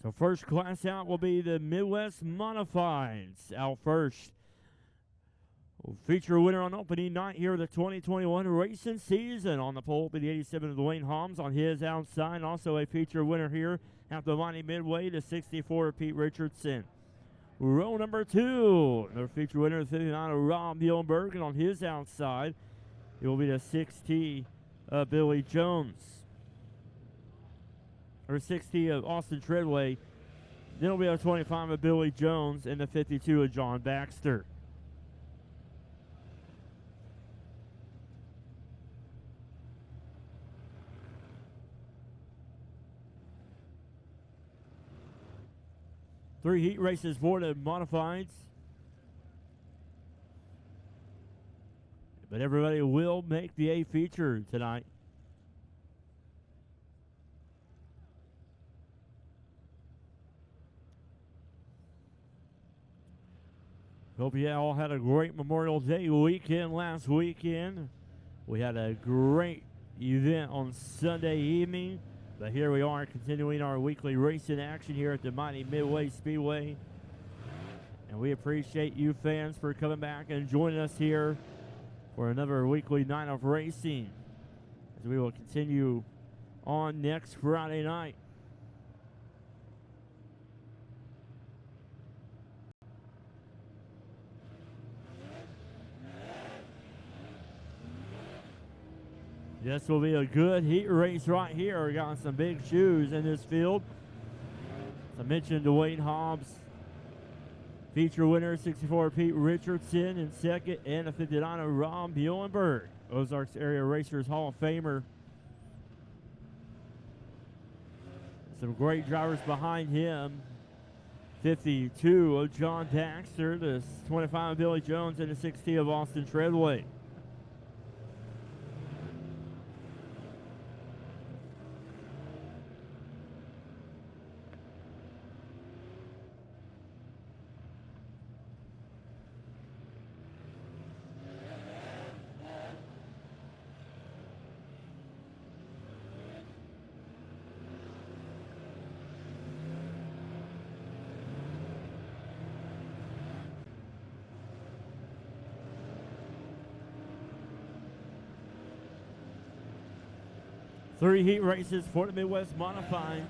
So first class out will be the Midwest Modifieds out first. We'll feature a winner on opening night here of the 2021 racing season. On the pole will be the 87 of Dwayne Holmes on his outside. Also a feature winner here at the Lebanon Midway, the 64 of Pete Richardson. Row number 2, another feature winner, the 59 of Rob Muhlenberg, and on his outside, it will be the 6T of Billy Jones. Or 6T of Austin Treadway. Then it'll be a 25 of Billy Jones and the 52 of John Baxter. Three heat races for the Modifieds. But everybody will make the A feature tonight. Hope you all had a great Memorial Day weekend last weekend. We had a great event on Sunday evening. But here we are continuing our weekly racing action here at the mighty Midway Speedway. And we appreciate you fans for coming back and joining us here for another weekly night of racing, as we will continue on next Friday night. This will be a good heat race right here. We got some big shoes in this field. As I mentioned, Dwayne Hobbs, feature winner, 64 Pete Richardson in second, and a 59 of Rob Muhlenberg, Ozarks Area Racers Hall of Famer. Some great drivers behind him. 52 of John Baxter, the 25 of Billy Jones, and the 60 of Austin Treadway. Three heat races for the Midwest Modifieds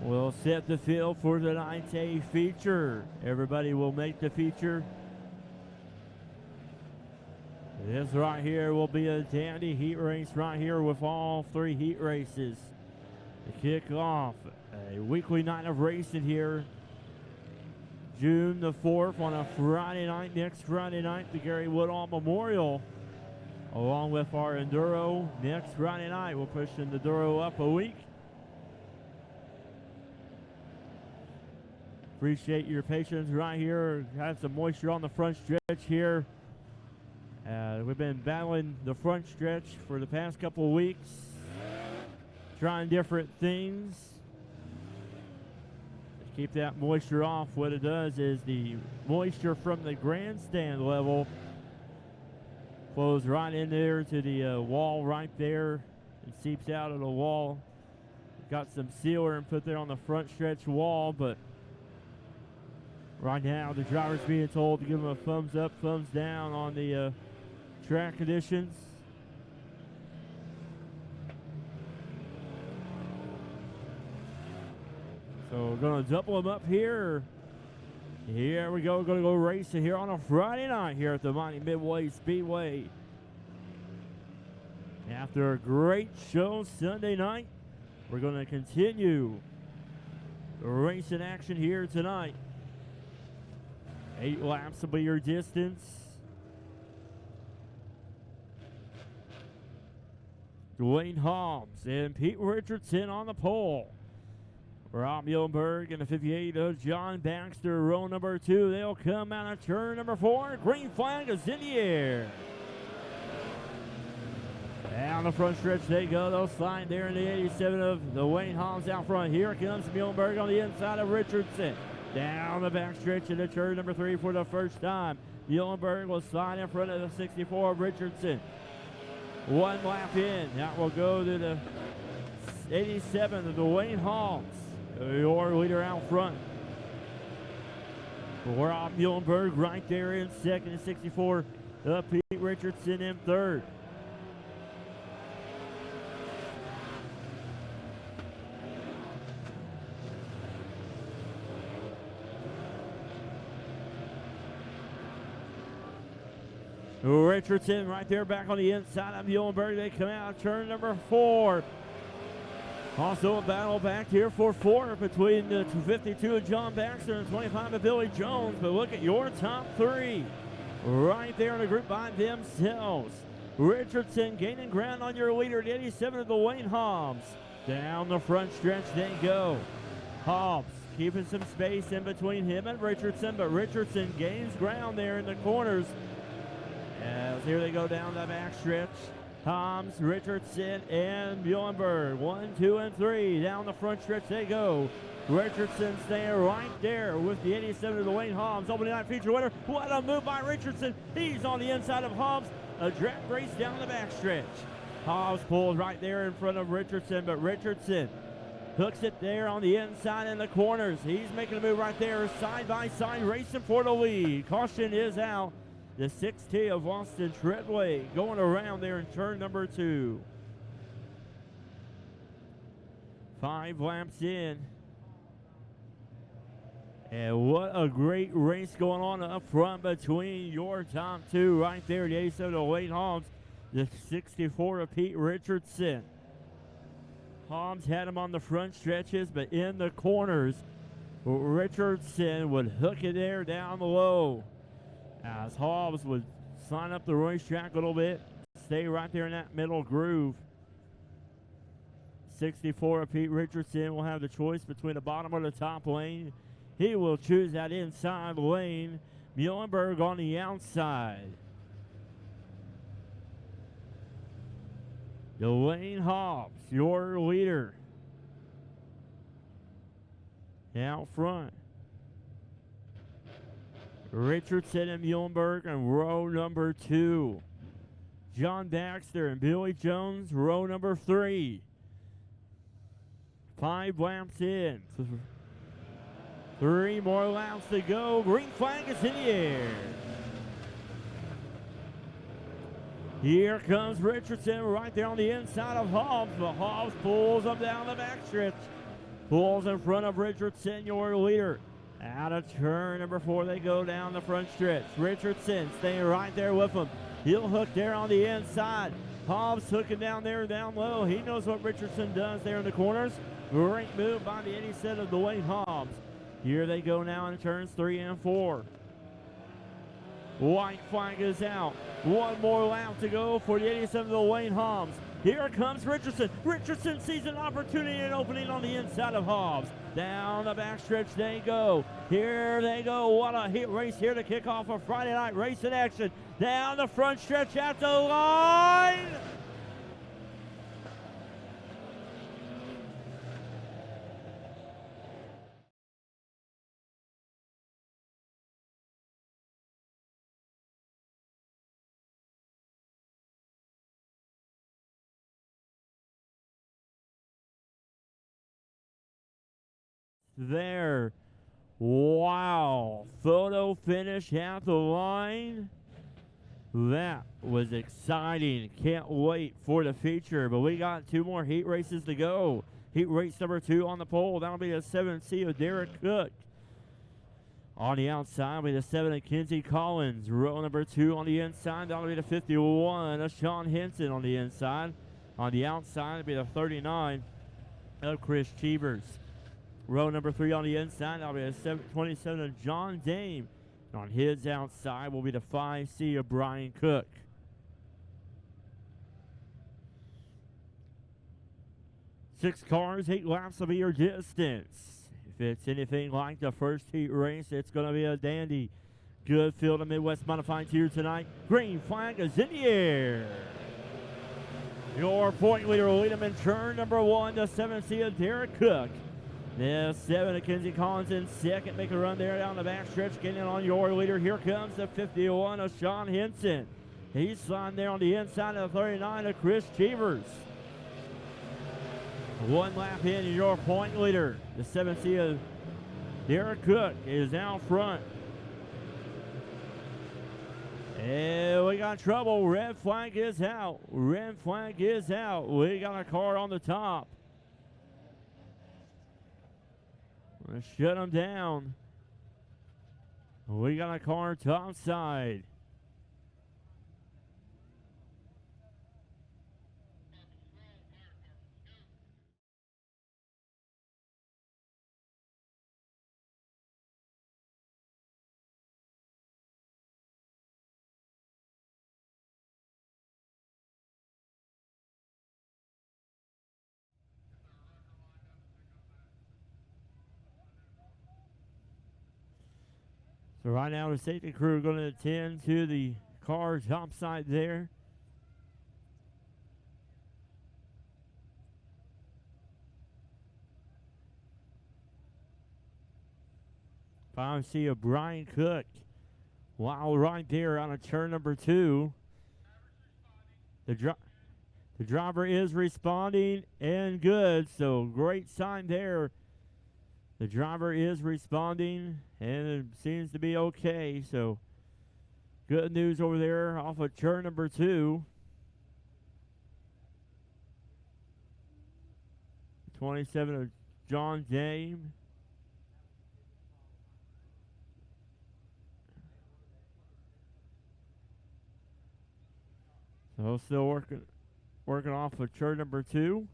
will set the field for the night's A feature. Everybody will make the feature. This right here will be a dandy heat race right here with all three heat races to kick off a weekly night of racing here. June the 4th on a Friday night, next Friday night, the Gary Woodall Memorial. Along with our Enduro next Friday night. We're pushing the Enduro up a week. Appreciate your patience right here. Have some moisture on the front stretch here. We've been battling the front stretch for the past couple of weeks, trying different things to keep that moisture off. What it does is the moisture from the grandstand level flows right in there to the wall right there. It seeps out of the wall. Got some sealer and put there on the front stretch wall, but right now the driver's being told to give them a thumbs up, thumbs down on the track conditions. So we're going to double them up here. Here we go. We're going to go racing here on a Friday night here at the mighty Midway Speedway. After a great show Sunday night, we're going to continue the racing action here tonight. 8 laps will be your distance. Dwayne Hobbs and Pete Richardson on the pole. Rob Muhlenberg and the 58 of John Baxter, row number 2. They'll come out of turn number 4. Green flag is in the air. Down the front stretch they go. They'll slide there in the 87 of the Wayne Hobbs out front. Here comes Muhlenberg on the inside of Richardson. Down the back stretch into turn number 3 for the first time. Muhlenberg will slide in front of the 64 of Richardson. 1 lap in. That will go to the 87 of the Wayne Hobbs. your leader out front. Rob Muhlenberg right there in second at 64. Pete Richardson in third. Richardson right there back on the inside of Muhlenberg. They come out turn number 4. Also a battle back here for 4 between the 52 of John Baxter and 25 of Billy Jones. But look at your top 3 right there in a group by themselves. Richardson gaining ground on your leader at 87 of the Wayne Hobbs. Down the front stretch they go. Hobbs keeping some space in between him and Richardson, but Richardson gains ground there in the corners. As here they go down the back stretch. Hobbs, Richardson, and Muhlenberg. 1, 2, and 3. Down the front stretch they go. Richardson staying right there with the 87 of the Wayne Hobbs. Opening night feature winner. What a move by Richardson. He's on the inside of Hobbs. A drag race down the back stretch. Hobbs pulls right there in front of Richardson, but Richardson hooks it there on the inside in the corners. He's making a move right there, side by side, racing for the lead. Caution is out. The 6T of Austin Treadway going around there in turn number 2. 5 laps in. And what a great race going on up front between your top 2 right there. The 87 of Wayne Hobbs, the 64 of Pete Richardson. Hobbs had him on the front stretches, but in the corners, Richardson would hook it there down low. As Hobbs would sign up the racetrack a little bit, stay right there in that middle groove. 64 of Pete Richardson will have the choice between the bottom or the top lane. He will choose that inside lane. Muhlenberg on the outside. Dwayne Hobbs, your leader. Out front. Richardson and Muhlenberg in row number 2. John Baxter and Billy Jones, row number 3. 5 laps in. 3 more laps to go. Green flag is in the air. Here comes Richardson right there on the inside of Hobbs, but Hobbs pulls up down the backstretch. Pulls in front of Richardson, your leader. Out of turn number 4, they go down the front stretch. Richardson staying right there with him. He'll hook there on the inside. Hobbs hooking down there down low. He knows what Richardson does there in the corners. Great move by the 87 of Dwayne Hobbs. Here they go now in turns 3 and 4. White flag is out. 1 more lap to go for the 87 of Dwayne Hobbs. Here comes Richardson. Richardson sees an opportunity and opening on the inside of Hobbs. Down the backstretch they go. Here they go. What a hit race here to kick off a Friday night race in action. Down the front stretch at the line. There. Wow. Photo finish at the line. That was exciting. Can't wait for the feature. But we got 2 more heat races to go. Heat race number 2 on the pole. That'll be the 7C of Derek Cook. On the outside will be the 7 of Kinsey Collins. Row number 2 on the inside. That'll be the 51 of Sean Henson on the inside. On the outside will be the 39 of Chris Cheevers. Row number 3 on the inside, that'll be the 27 of John Dame. And on his outside will be the 5C of Brian Cook. Six cars, 8 laps will be your distance. If it's anything like the first heat race, it's going to be a dandy. Good field of Midwest Modifieds here tonight. Green flag is in the air. Your point leader will lead him in turn number 1, the 7C of Derek Cook. The 7 of Kinsey Collins in second, make a run there down the backstretch, getting on your leader. Here comes the 51 of Sean Henson. He's sliding there on the inside of the 39 of Chris Cheevers. One lap in, and your point leader, the 7th seed of Derek Cook, is out front. And we got trouble. Red flag is out. Red flag is out. We got a car on the top. Let's shut them down. We got a car top side. So right now the safety crew are going to attend to the car top side there. I see a Brian Cook. Wow, right there on a turn number 2. The driver is responding and good, so great sign there. The driver is responding and it seems to be okay, so good news over there off of turn number 2. 27 of John Dame. So still working off of turn number 2.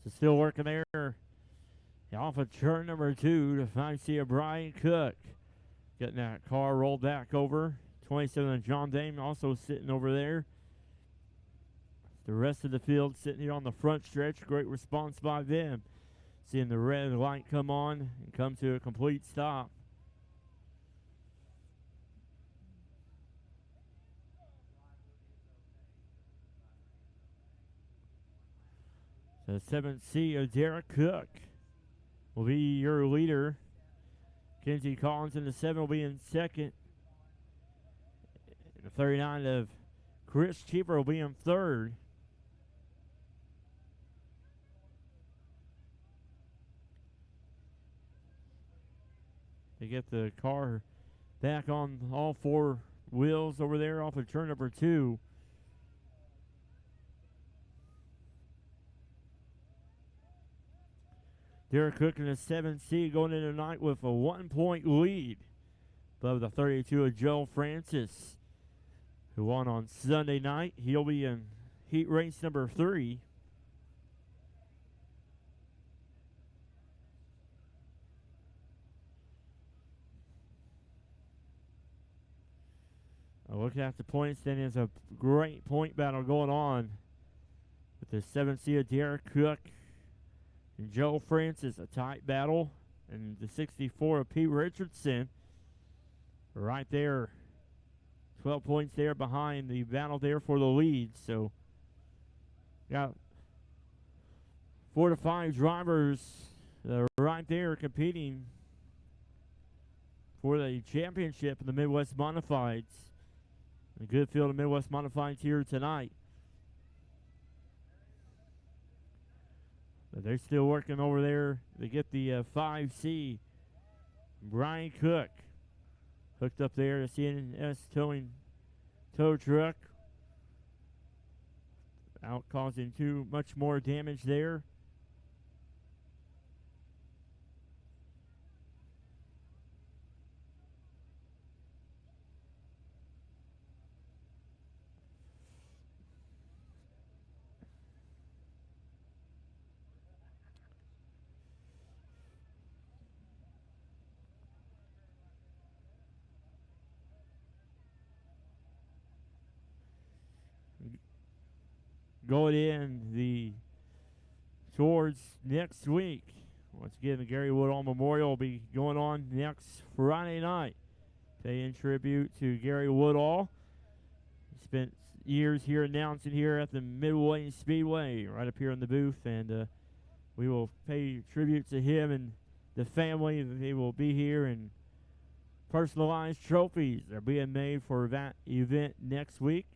So still working there off of turn number 2 to find see a Brian Cook. Getting that car rolled back over. 27 of John Dame also sitting over there. The rest of the field sitting here on the front stretch. Great response by them. Seeing the red light come on and come to a complete stop. The 7th seed of Derek Cook will be your leader. Kenzie Collins in the 7 will be in second. The 39 of Chris Cheaper will be in third. They get the car back on all 4 wheels over there off of turn number 2. Derek Cook in the 7th seed going into tonight with a 1-point lead above the 32 of Joe Francis, who won on Sunday night. He'll be in heat race number 3. Looking at the points, then there's a great point battle going on with the 7th seed of Derek Cook and Joe Francis, a tight battle, and the 64 of Pete Richardson right there. 12 points there behind the battle there for the lead. So got 4 to 5 drivers right there competing for the championship in the Midwest Modifieds. A good field of Midwest Modifieds here tonight. But they're still working over there to get the 5C. Brian Cook hooked up there to CNS towing tow truck. Out causing too much more damage there. going towards next week. Once again, the Gary Woodall Memorial will be going on next Friday night, paying tribute to Gary Woodall. He spent years here announcing here at the Midway Speedway, right up here in the booth, and we will pay tribute to him and the family. They will be here, and personalized trophies are being made for that event next week.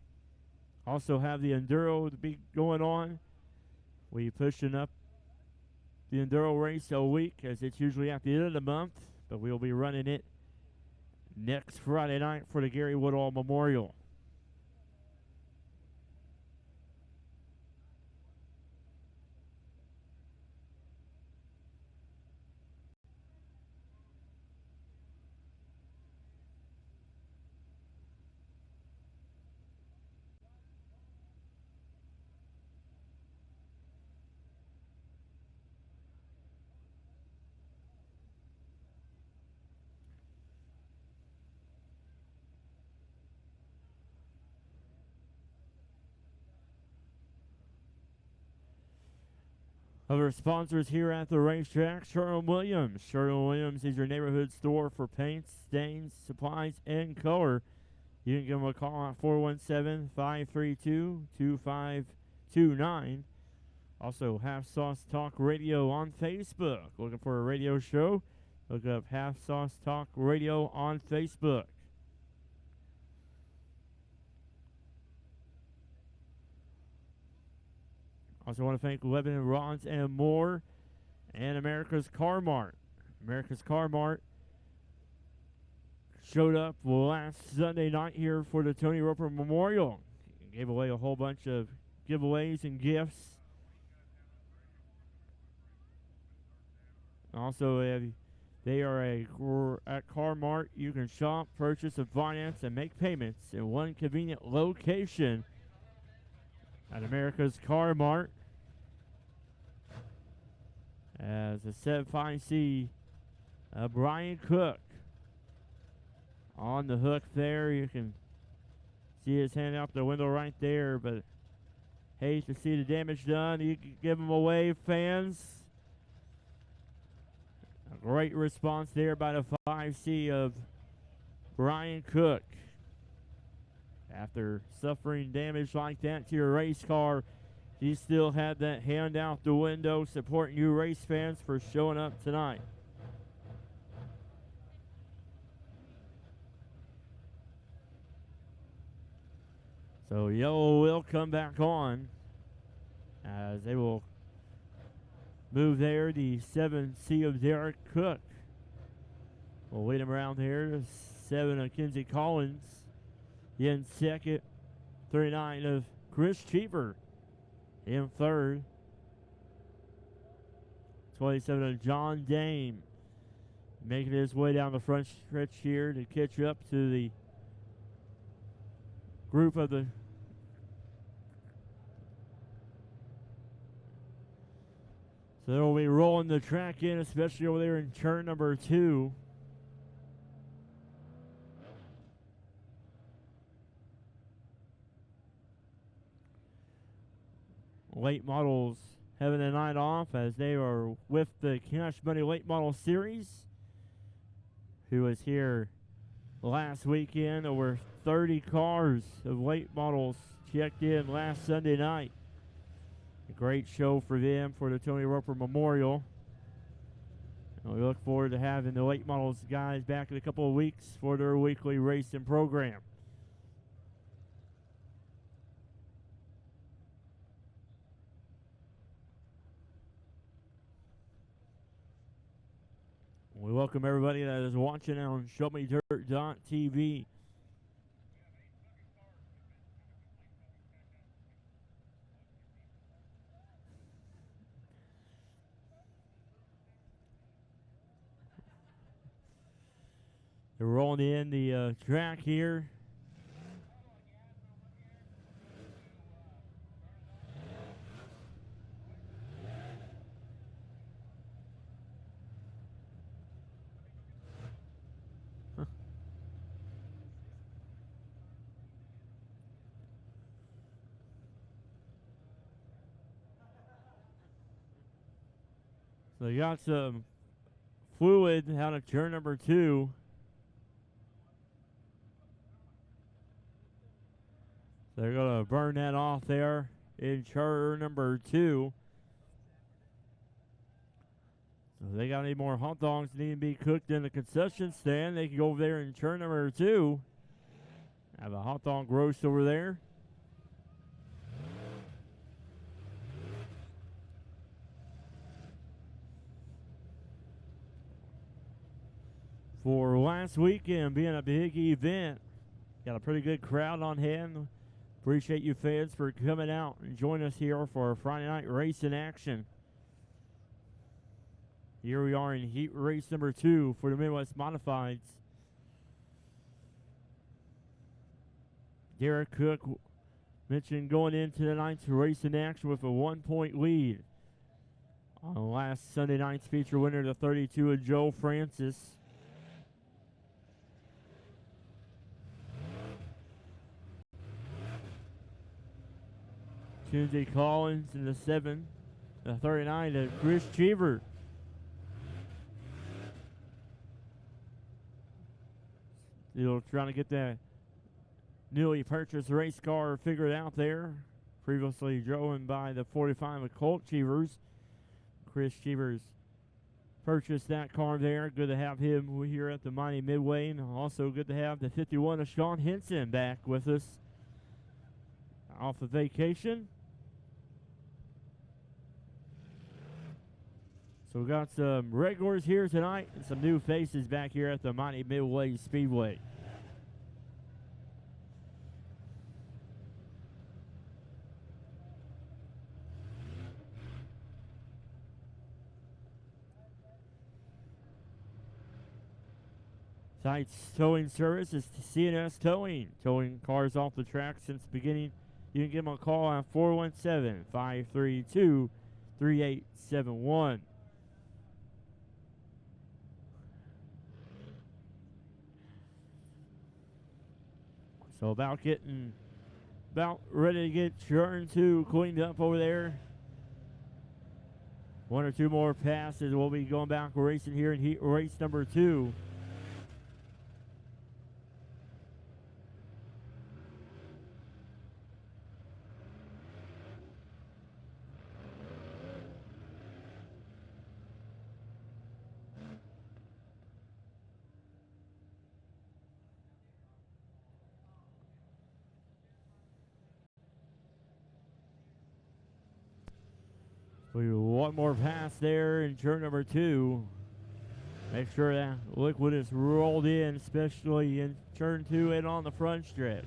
Also have the Enduro to be going on. We pushing up the Enduro race a week, as it's usually at the end of the month, but we'll be running it next Friday night for the Gary Woodall Memorial. Other sponsors here at the racetrack: Sherwin-Williams. Sherwin-Williams is your neighborhood store for paints, stains, supplies, and color. You can give them a call at 417-532-2529. Also, Half Sauce Talk Radio on Facebook. Looking for a radio show? Look up Half Sauce Talk Radio on Facebook. Also want to thank Lebanon Rods and More and America's Car Mart. America's Car Mart showed up last Sunday night here for the Tony Roper Memorial. Gave away a whole bunch of giveaways and gifts. Also, they are at Car Mart. You can shop, purchase, and finance, and make payments in one convenient location at America's Car Mart. As a 7.5C, Brian Cook on the hook there. You can see his hand out the window right there, but hate to see the damage done. You can give him away, fans. A great response there by the 5C of Brian Cook. After suffering damage like that to your race car, he still had that hand out the window, supporting you race fans for showing up tonight. So yellow will come back on as they will move there. The 7C of Derek Cook will lead him around here. 7 of Kinsey Collins in second. 39 of Chris Cheever in third. 27 of John Dame making his way down the front stretch here to catch up to the group of the So they'll be rolling the track in, especially over there in turn number 2. Late models having a night off as they are with the Cash Money Late Model Series, who was here last weekend. Over 30 cars of late models checked in last Sunday night. A great show for them for the Tony Roper Memorial. And we look forward to having the late models guys back in a couple of weeks for their weekly racing program. We welcome everybody that is watching on ShowMeDirt.tv. They're rolling in the track here. So you got some fluid out of turn number 2. They're going to burn that off there in turn number 2. So they got any more hot dogs that need to be cooked in the concession stand, they can go over there in turn number 2. Have a hot dog roast over there. For last weekend being a big event, got a pretty good crowd on hand. Appreciate you fans for coming out and joining us here for Friday night racing action. Here we are in heat race number 2 for the Midwest Modifieds. Derek Cook mentioned going into the night's racing action with a 1-point lead. On last Sunday night's feature winner, the 32 of Joe Francis. Kinsey Collins in the 7. The 39 to Chris Cheever. Still trying to get that newly purchased race car figured out there. Previously driven by the 45 of Colt Cheevers. Chris Cheevers purchased that car there. Good to have him here at the Mighty Midway. And also good to have the 51 of Sean Henson back with us off of vacation. So we got some regulars here tonight and some new faces back here at the Mighty Midway Speedway. Tonight's towing service is CNS Towing. Towing cars off the track since the beginning. You can give them a call on 417-532-3871. So about ready to get turn 2 cleaned up over there. 1 or 2 more passes. We'll be going back racing here in heat race number 2. One more pass there in turn number 2. Make sure that liquid is rolled in, especially in turn 2 and on the front stretch.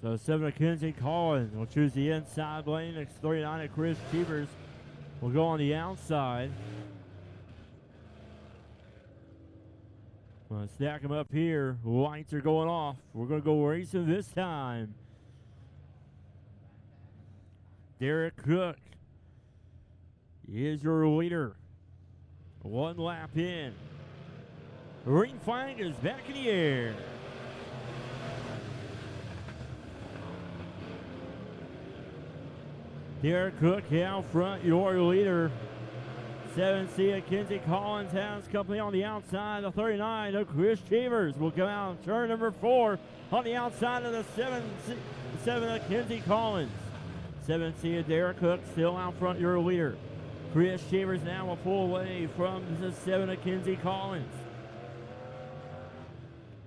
So 7 of Kinsey Collins will choose the inside lane. Next 39 of Chris Cheevers will go on the outside. We'll stack them up here. Lights are going off. We're going to go racing this time. Derek Cook is your leader. 1 lap in. Green flag is back in the air. Derek Cook out front, your leader. 7C of Kinsey Collins has company on the outside. The 39 of Chris Cheevers will come out turn number 4 on the outside of the 7 of Kinsey Collins. 7C of Derek Cook still out front, your leader. Chris Cheevers now will pull away from the 7 of Kinsey Collins.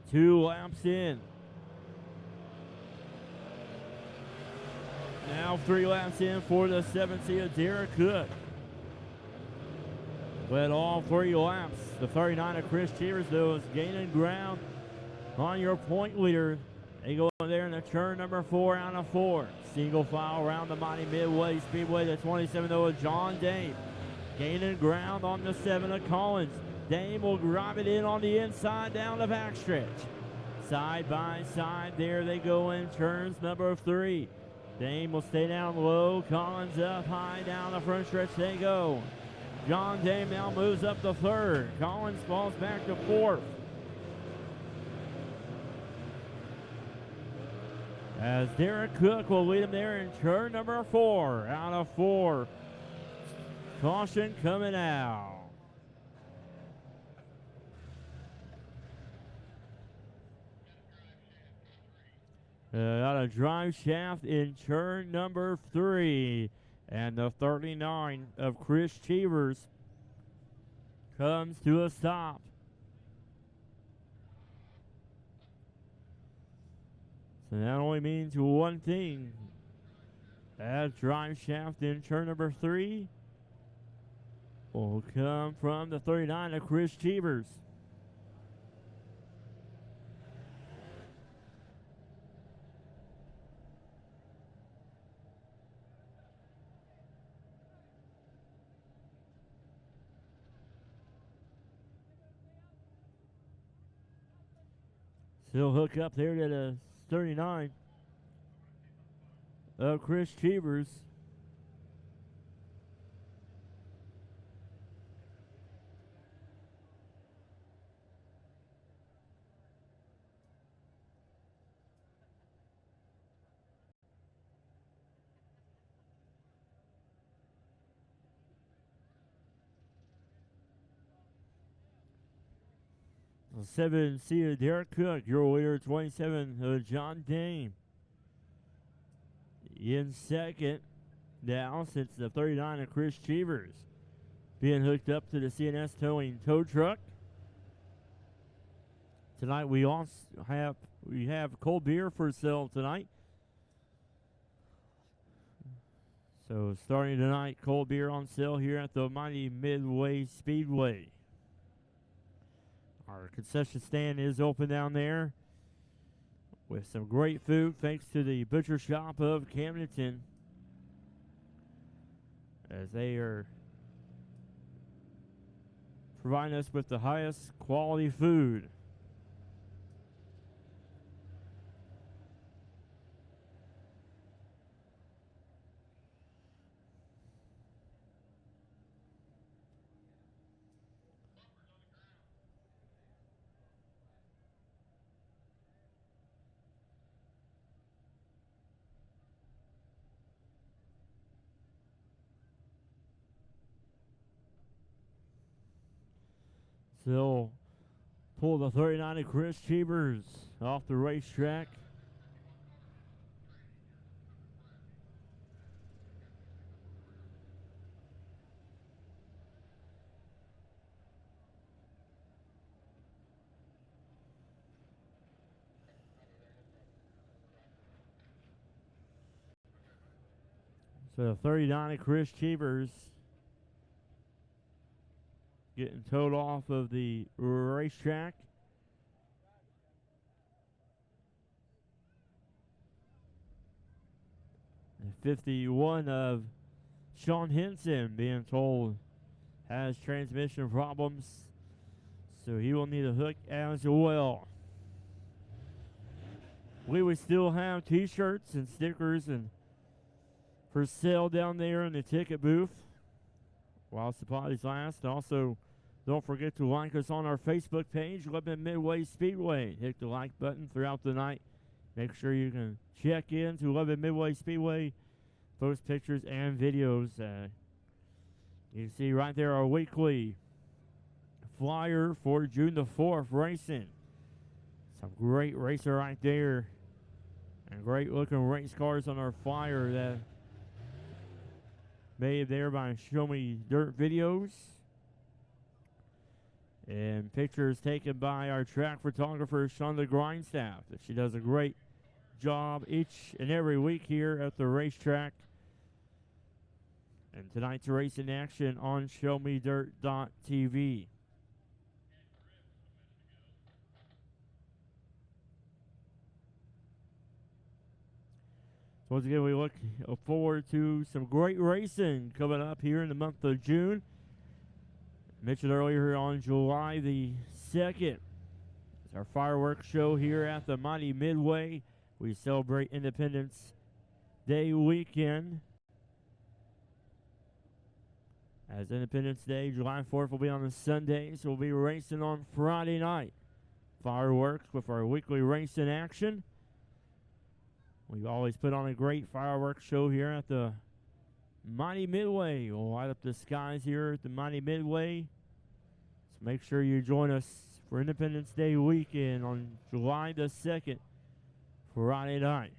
2 laps in. Now 3 laps in for the 7C of Derek Cook. Led all 3 laps. The 39 of Chris Cheevers, though, is gaining ground on your point leader. They go in there in the turn number 4 out of 4. Single file around the Mighty Midway Speedway. The 27, though, is John Dame. Gaining ground on the 7 of Collins. Dame will drive it in on the inside down the backstretch. Side by side, there they go in turns number 3. Dame will stay down low. Collins up high down the front stretch. They go. John Dame now moves up to third. Collins falls back to fourth. As Derek Cook will lead him there in turn number 4 out of 4. Caution coming out. Out of drive shaft in turn number 3. And the 39 of Chris Cheevers comes to a stop. So that only means one thing. That drive shaft in turn number 3 will come from the 39 of Chris Cheevers. Still hook up there to the 39 of Chris Cheevers. The 7 seated Derek Cook, your leader, 27 John Dame. In second now, since the 39 of Chris Cheevers being hooked up to the CNS towing tow truck. Tonight we also have cold beer for sale tonight. So starting tonight, cold beer on sale here at the mighty Midway Speedway. Our concession stand is open down there with some great food thanks to the Butcher Shop of Camdenton, as they are providing us with the highest quality food. Still pull the 39 of Chris Cheevers off the racetrack. So the 39 of Chris Cheevers getting towed off of the racetrack. And 51 of Sean Henson being told has transmission problems, so he will need a hook as well. We would still have t-shirts and stickers and for sale down there in the ticket booth while supplies last. Also, don't forget to like us on our Facebook page, Lebanon Midway Speedway. Hit the like button throughout the night. Make sure you can check in to Lebanon Midway Speedway, post pictures and videos. You can see right there our weekly flyer for June the 4th racing. Some great racer right there. And great looking race cars on our flyer that made there by Show Me Dirt Videos. And pictures taken by our track photographer, Shonda Grindstaff. She does a great job each and every week here at the racetrack. And tonight's race in action on ShowMeDirt.tv. Once again, we look forward to some great racing coming up here in the month of June. Mentioned earlier on July the 2nd. It's our fireworks show here at the mighty Midway. We celebrate Independence Day weekend. As Independence Day, July 4th will be on a Sunday, so we'll be racing on Friday night. Fireworks with our weekly racing action. We always put on a great fireworks show here at the Mighty Midway. We'll light up the skies here at the Mighty Midway. So make sure you join us for Independence Day weekend on July the 2nd, Friday night.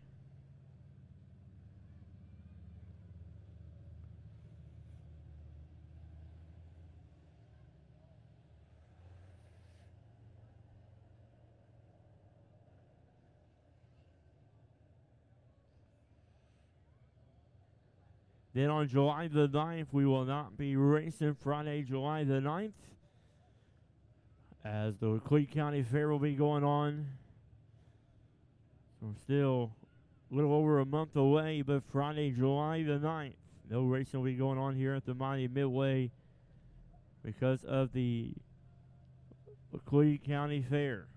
Then on July the 9th, we will not be racing Friday, July the 9th, as the Clay County Fair will be going on. So we're still a little over a month away, but Friday, July the 9th, no racing will be going on here at the Mighty Midway because of the Clay County Fair.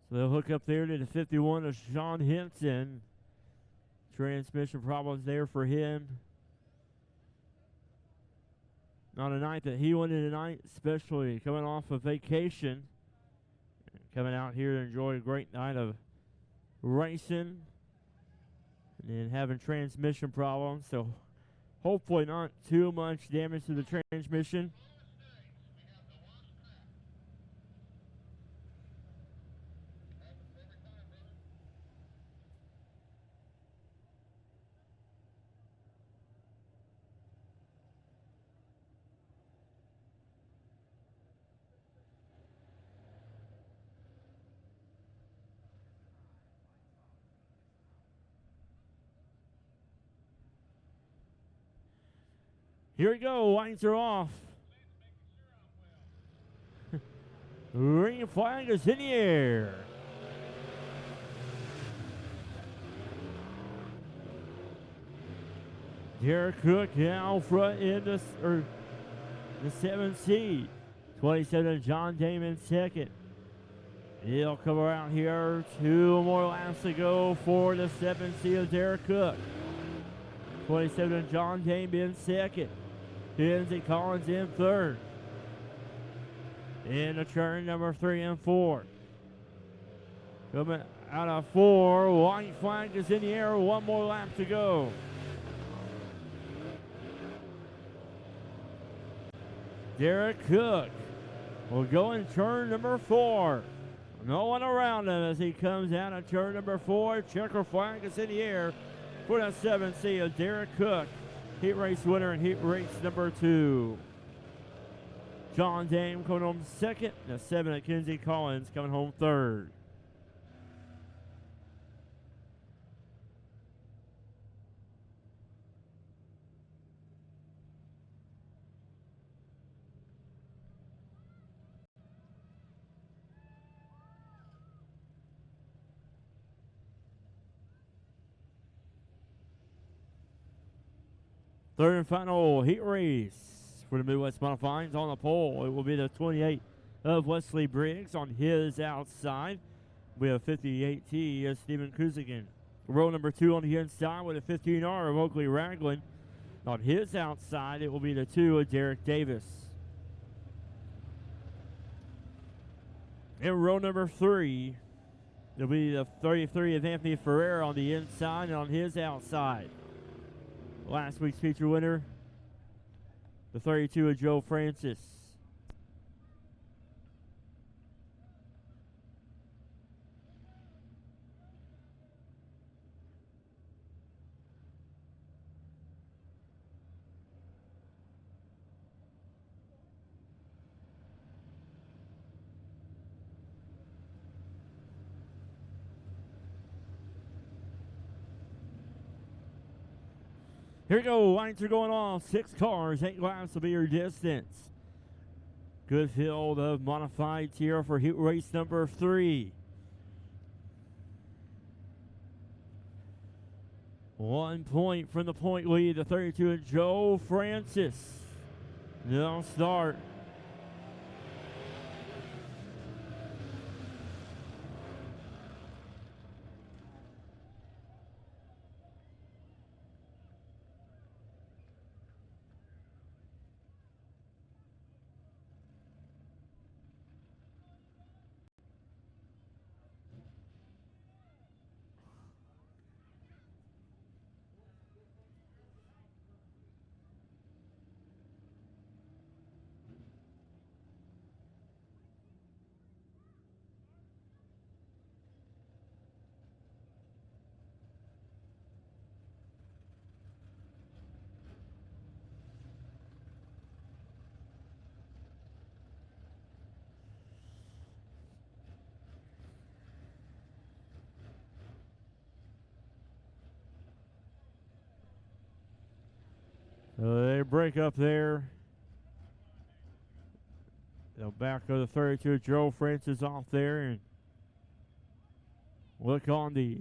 So they'll hook up there to the 51 of Sean Henson. Transmission problems there for him. Not a night that he wanted tonight, especially coming off of vacation. Coming out here to enjoy a great night of racing. And then having transmission problems. So hopefully not too much damage to the transmission. Here we go, lights are off. Green flag is in the air. Derek Cook now front in the 7th seed. 27 John Damon second. He'll come around here. 2 more laps to go for the 7th seed of Derek Cook. 27 John Damon second. Lindsey Collins in third. In the turn number 3 and 4. Coming out of 4. White flag is in the air. 1 more lap to go. Derek Cook will go in turn number 4. No one around him as he comes out of turn number 4. Checker flag is in the air for the 7th seed of Derek Cook. Heat race winner in heat race number 2. John Dame coming home second. The 7 of Kinsey Collins coming home third. Third and final heat race for the Midwest Modifieds on the pole. It will be the 28 of Wesley Briggs on his outside. We have 58T of Stephen Kuzigan. Row number 2 on the inside with a 15R of Oakley Ragland. On his outside, it will be the 2 of Derek Davis. In row number 3, it'll be the 33 of Anthony Ferrer on the inside and on his outside. Last week's feature winner, the 32 of Joe Francis. Here we go, lights are going off. 6 cars, 8 laps will be your distance. Good field of modifieds here for heat race number 3. 1 point from the point lead. The 32 of Joe Francis. They'll start. So they break up there. They'll back go the 32. Joe Francis off there and look on the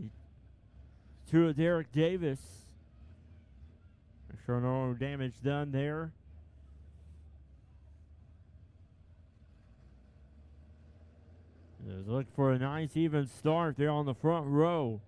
2 of Derek Davis. Make sure no damage done there. Just look for a nice even start there on the front row.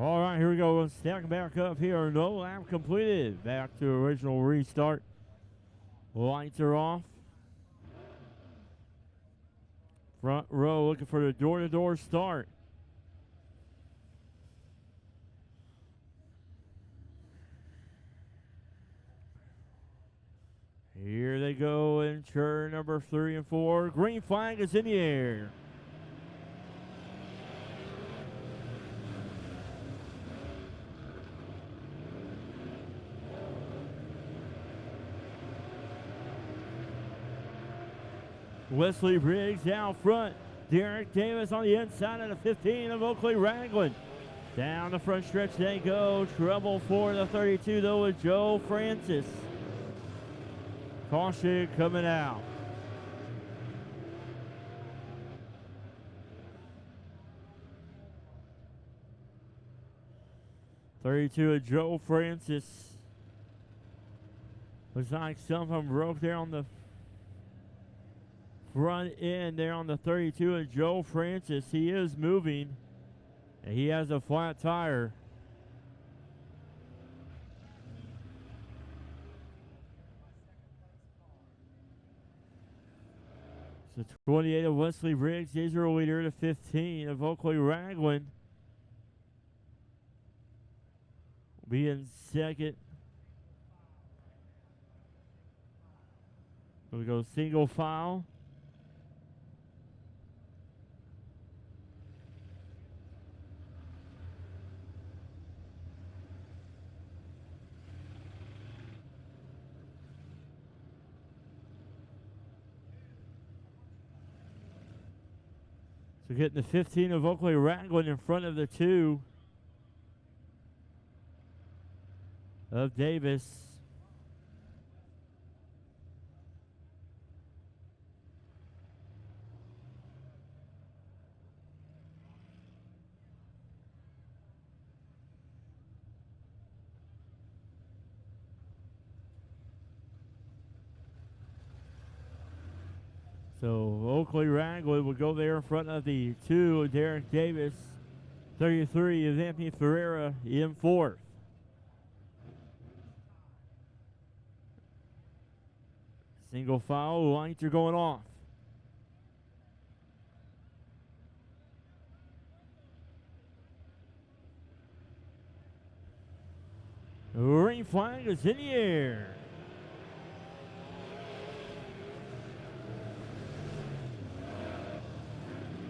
All right, here we go. We'll stack back up here. No lap completed. Back to original restart. Lights are off. Front row looking for the door-to-door start. Here they go in turn number 3 and 4. Green flag is in the air. Wesley Briggs out front. Derek Davis on the inside of the 15 of Oakley Ragland. Down the front stretch they go. Trouble for the 32 though with Joe Francis. Caution coming out. .32 of Joe Francis. Looks like some of them broke there on the front end there on the 32 of Joe Francis. He is moving, and he has a flat tire. So 28 of Wesley Briggs is your leader to 15 of Oakley Ragland. Be in second. We go single file. So getting the 15 of Oakley Ragland in front of the 2 of Davis. So Oakley Ragland will go there in front of the 2 of Derek Davis. 33 of Anthony Ferreira in fourth. Single file, lights are going off. The green flag is in the air.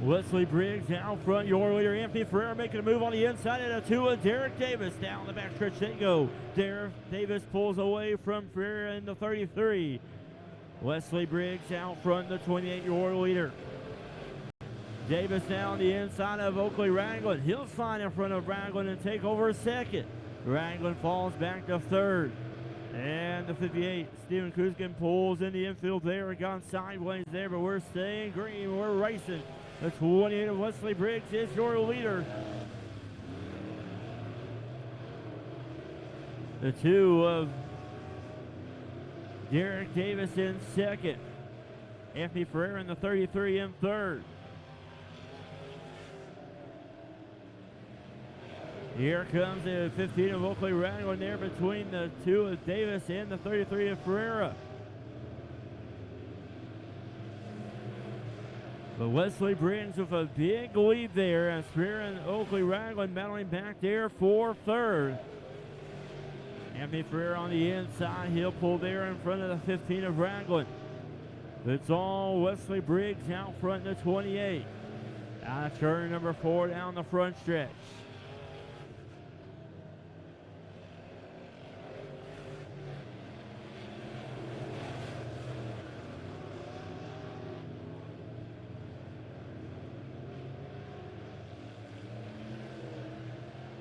Wesley Briggs out front. Your leader, Anthony Ferreira, making a move on the inside. And a 2 of Derek Davis. Down the backstretch they go. Derek Davis pulls away from Ferreira in the 33. Wesley Briggs out front, the 28, your leader. Davis down the inside of Oakley Ragland. He'll slide in front of Ragland and take over second. Ragland falls back to third. And the 58, Steven Kuzkin pulls in the infield there. Gone sideways there, but we're staying green. We're racing. The 28 of Wesley Briggs is your leader. The 2 of Derek Davis in second. Anthony Ferreira in the 33 in third. Here comes the 15 of Oakley Ragland there between the 2 of Davis and the 33 of Ferreira. But Wesley Briggs with a big lead there as Ferreira and Oakley Ragland battling back there for third. Anthony Ferreira on the inside. He'll pull there in front of the 15 of Ragland. It's all Wesley Briggs out front in the 28. Out of turn number 4 down the front stretch.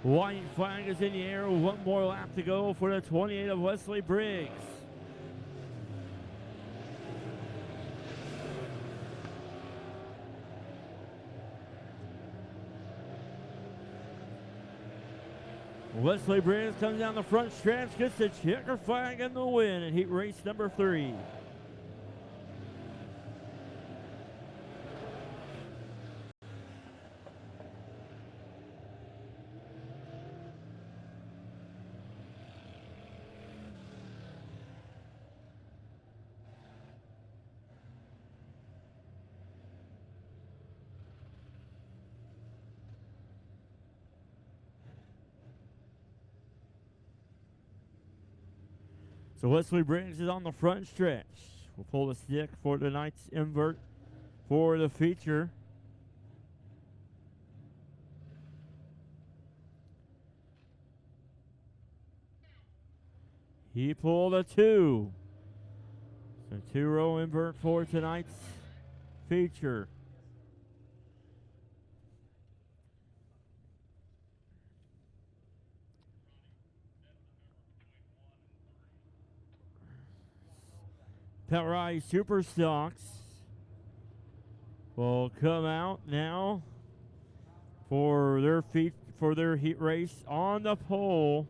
White flag is in the air. One more lap to go for the 28 of Wesley Briggs. Wesley Briggs comes down the front stretch, gets the checker flag and the win in heat race number 3. So Wesley Briggs is on the front stretch. We'll pull the stick for tonight's invert for the feature. He pulled a 2. So 2-row invert for tonight's feature. Pellerai Super Stocks will come out now for their heat race on the pole.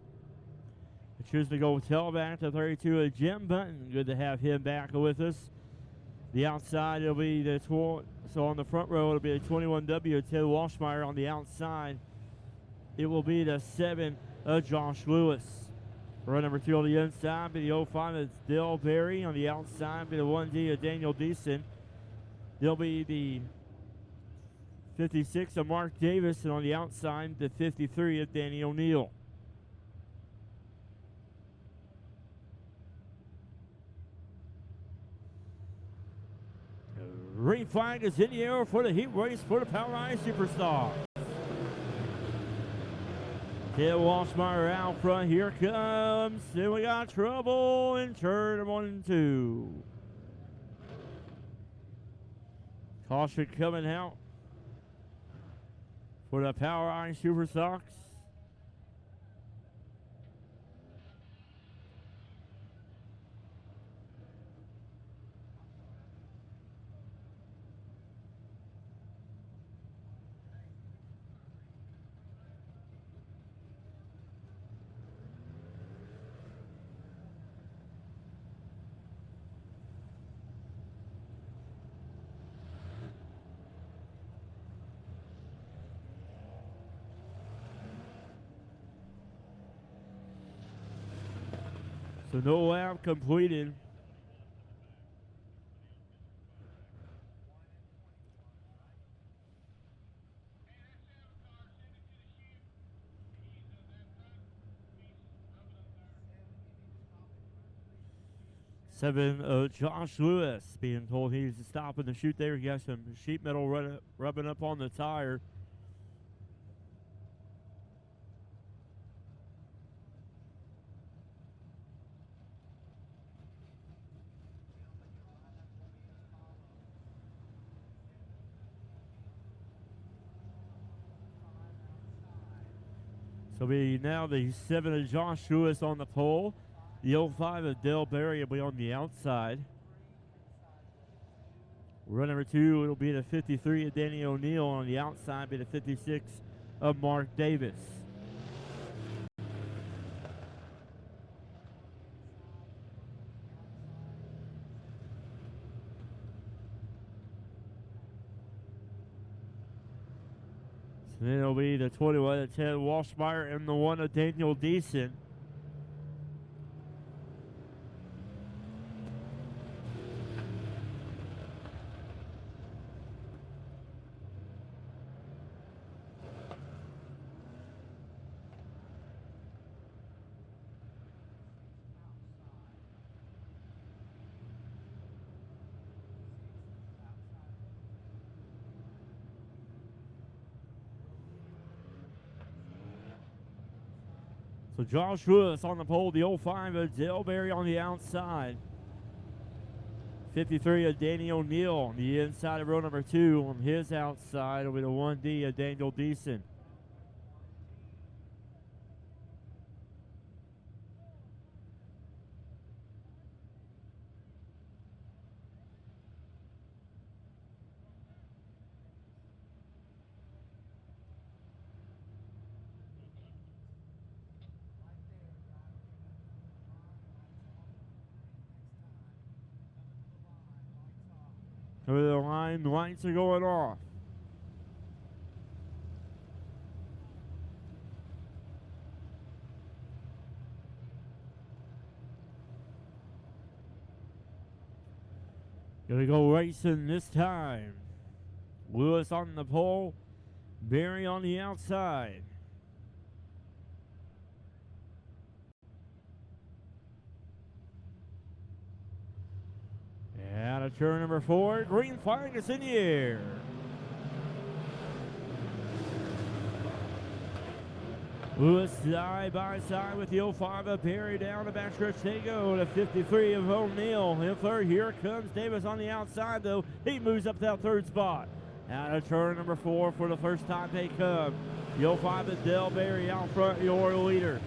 They choose to go tailback to 32 of Jim Button. Good to have him back with us. The outside it'll be the so on the front row it'll be the 21W Ted Walshmeyer. On the outside it will be the 7 of Josh Lewis. Row number 2 on the inside be the 05 of Dale Berry. On the outside be the 1D of Daniel Deason. There'll be the 56 of Mark Davis, and on the outside the 53 of Danny O'Neill. Green flag is in the air for the heat race for the Pellerai Superstar. Ted Walshmeyer out front. Here comes. Then we got trouble in turn 1 and 2. Caution coming out for the Pellerai Super Sox. So no lap completed. Seven, Josh Lewis being told he needs to stop in the chute there. He got some sheet metal rubbing up on the tire. So we now the 7 of Josh Lewis on the pole. The 05 of Dale Berry will be on the outside. Run number 2, it'll be the 53 of Danny O'Neill. On the outside, be the 56 of Mark Davis. So then it'll be the 21 of Ted Walshmeyer and the 1 of Daniel Deason. So Josh Lewis on the pole, the 05 of Dale Berry on the outside. 53 of Danny O'Neill on the inside of row number 2. On his outside will be the 1D of Daniel Deason. Over the line, lights are going off. Gonna go racing this time. Lewis on the pole, Berry on the outside. Out of turn number 4, green flag is in the air. Lewis side by side with the 05 of Berry down the backstretch. They go to 53 of O'Neill in third. Here comes Davis on the outside, though. He moves up that third spot. Out of turn number 4 for the first time they come. The 05 of Dale Berry out front, your leader.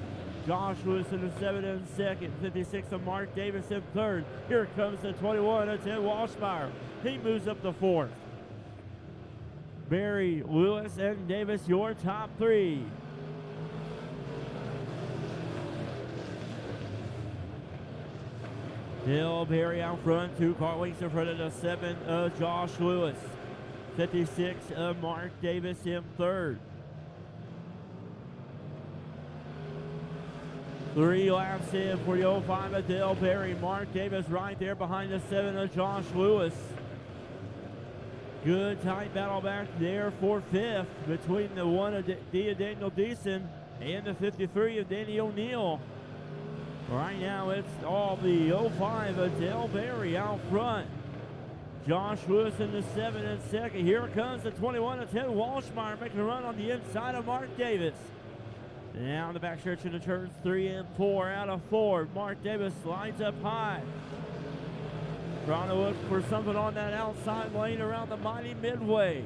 Josh Lewis in the 7 in second. 56 of Mark Davis in third. Here comes the 21 of Ted Walshmeyer. He moves up the 4th. Berry, Lewis, and Davis, your top 3. Dale Berry out front, 2 car lengths in front of the 7 of Josh Lewis. 56 of Mark Davis in third. 3 laps in for the 05 of Dale Berry. Mark Davis right there behind the 7 of Josh Lewis. Good tight battle back there for 5th between the 1 of Daniel Deason and the 53 of Danny O'Neill. Right now it's all the 05 of Dale Berry out front. Josh Lewis in the 7 in second. Here comes the 21 of Ted Walshmeyer making a run on the inside of Mark Davis. Now the backstretch into turns 3 and 4 out of 4. Mark Davis slides up high. Trying to look for something on that outside lane around the mighty Midway.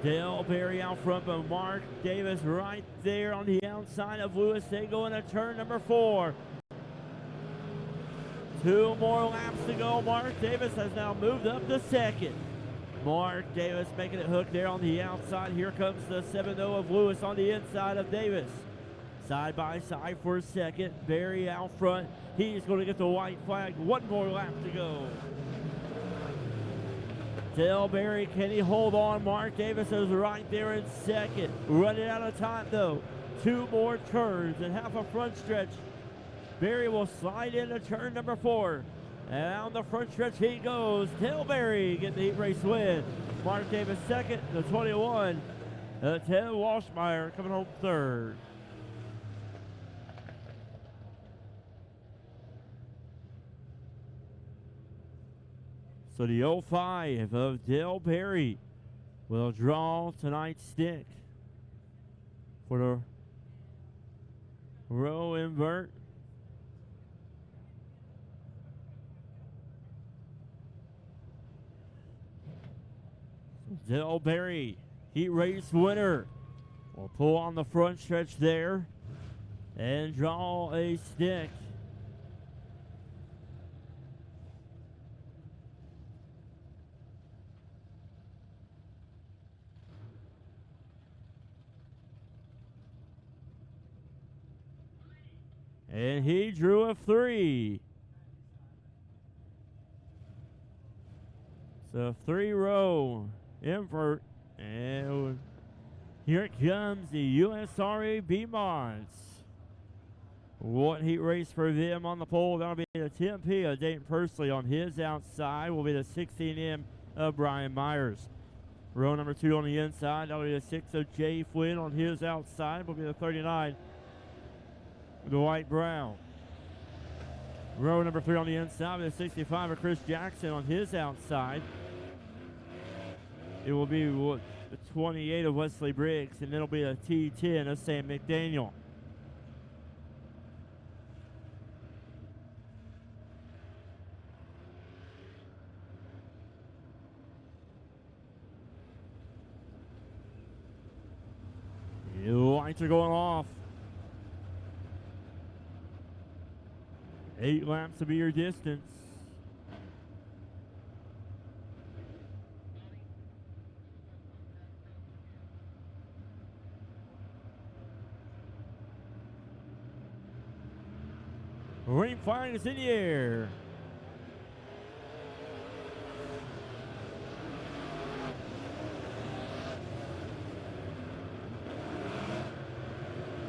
Dale Berry out front, but Mark Davis right there on the outside of Lewis. They go into turn number 4. 2 more laps to go. Mark Davis has now moved up to second. Mark Davis making it hook there on the outside. Here comes the 7-0 of Lewis on the inside of Davis. Side by side for second. Berry out front. He's going to get the white flag. 1 more lap to go. Dale Berry, can he hold on? Mark Davis is right there in second. Running out of time though. 2 more turns and half a front stretch. Berry will slide into turn number 4. And down the front stretch he goes. Dale Berry getting the heat race win. Mark Davis second, the 21. Ted Walshmeyer coming home third. So the 05 of Dale Berry will draw tonight's stick for the row invert. Dale Berry, heat race winner, will pull on the front stretch there and draw a stick. And he drew a 3. So 3-row invert. And here comes the USRA B-Mods. One heat race for them on the pole. That'll be the 10P of Dayton Pursley on his outside. Will be the 16M of Brian Myers. Row number 2 on the inside. That'll be the 6 of Jay Flynn on his outside. Will be the 39. The White Brown. Row number 3 on the inside with the 65 of Chris Jackson on his outside. It will be the 28 of Wesley Briggs, and it'll be a T10 of Sam McDaniel. The lights are going off. 8 laps to be your distance. Green flag is in the air.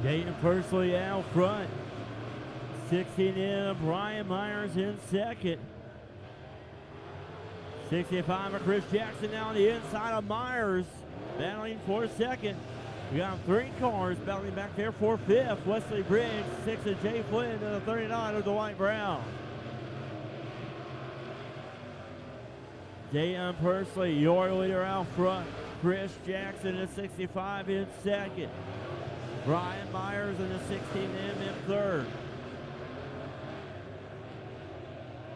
Dayton Pursley out front. 16M, Brian Myers in second. 65 of Chris Jackson now on the inside of Myers, battling for second. We got 3 cars battling back there for 5th. Wesley Briggs, 6 of Jay Flynn, and the 39 of the White Brown. Dayton Pursley, your leader out front. Chris Jackson at 65 in second. Brian Myers in the 16M in third.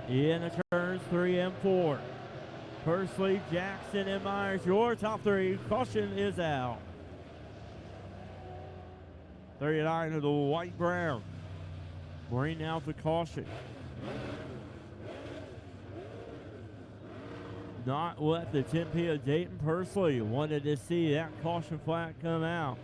In the turns 3 and 4. Pursley, Jackson, and Myers, your top 3. Caution is out. 39 of the White Brown. Bring out the caution. Not what the 10P of Dayton Pursley wanted to see that caution flag come out.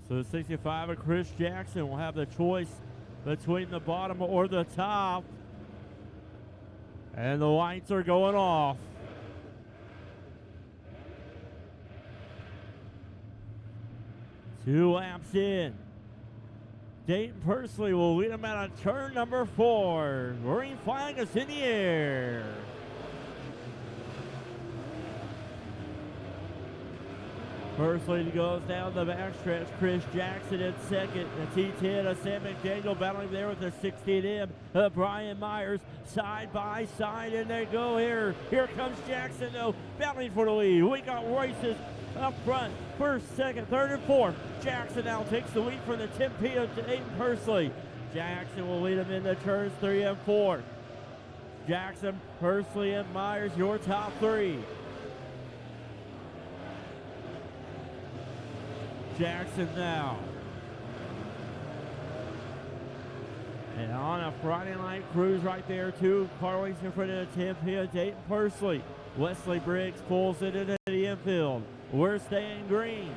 So the 65 of Chris Jackson will have the choice between the bottom or the top. And the lights are going off. Two laps in. Dayton Pursley will lead him out of turn number 4. Green flag is in the air. Pursley goes down the backstretch. Chris Jackson in second. The T10 of Sam McDaniel battling there with the 16M of Brian Myers. Side by side, and they go here. Here comes Jackson, though, battling for the lead. We got races up front. First, second, third, and fourth. Jackson now takes the lead from the 10P of Dayton Pursley. Jackson will lead him in the turns 3 and 4. Jackson, Pursley, and Myers, your top 3. Jackson now. And on a Friday night cruise right there, 2 car in front of the 10P of Dayton Pursley. Wesley Briggs pulls it into the infield. We're staying green.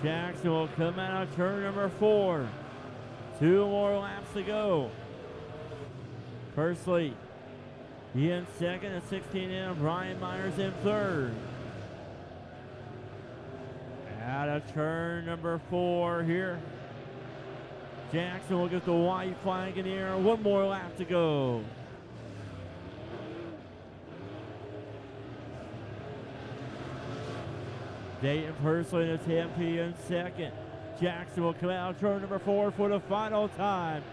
Jackson will come out of turn number 4. 2 more laps to go. Pursley in second at 16M. Brian Myers in third. Out of turn number 4 here. Jackson will get the white flag in the air. 1 more lap to go. Dayton Pursley and Tempe in second. Jackson will come out turn number 4 for the final time.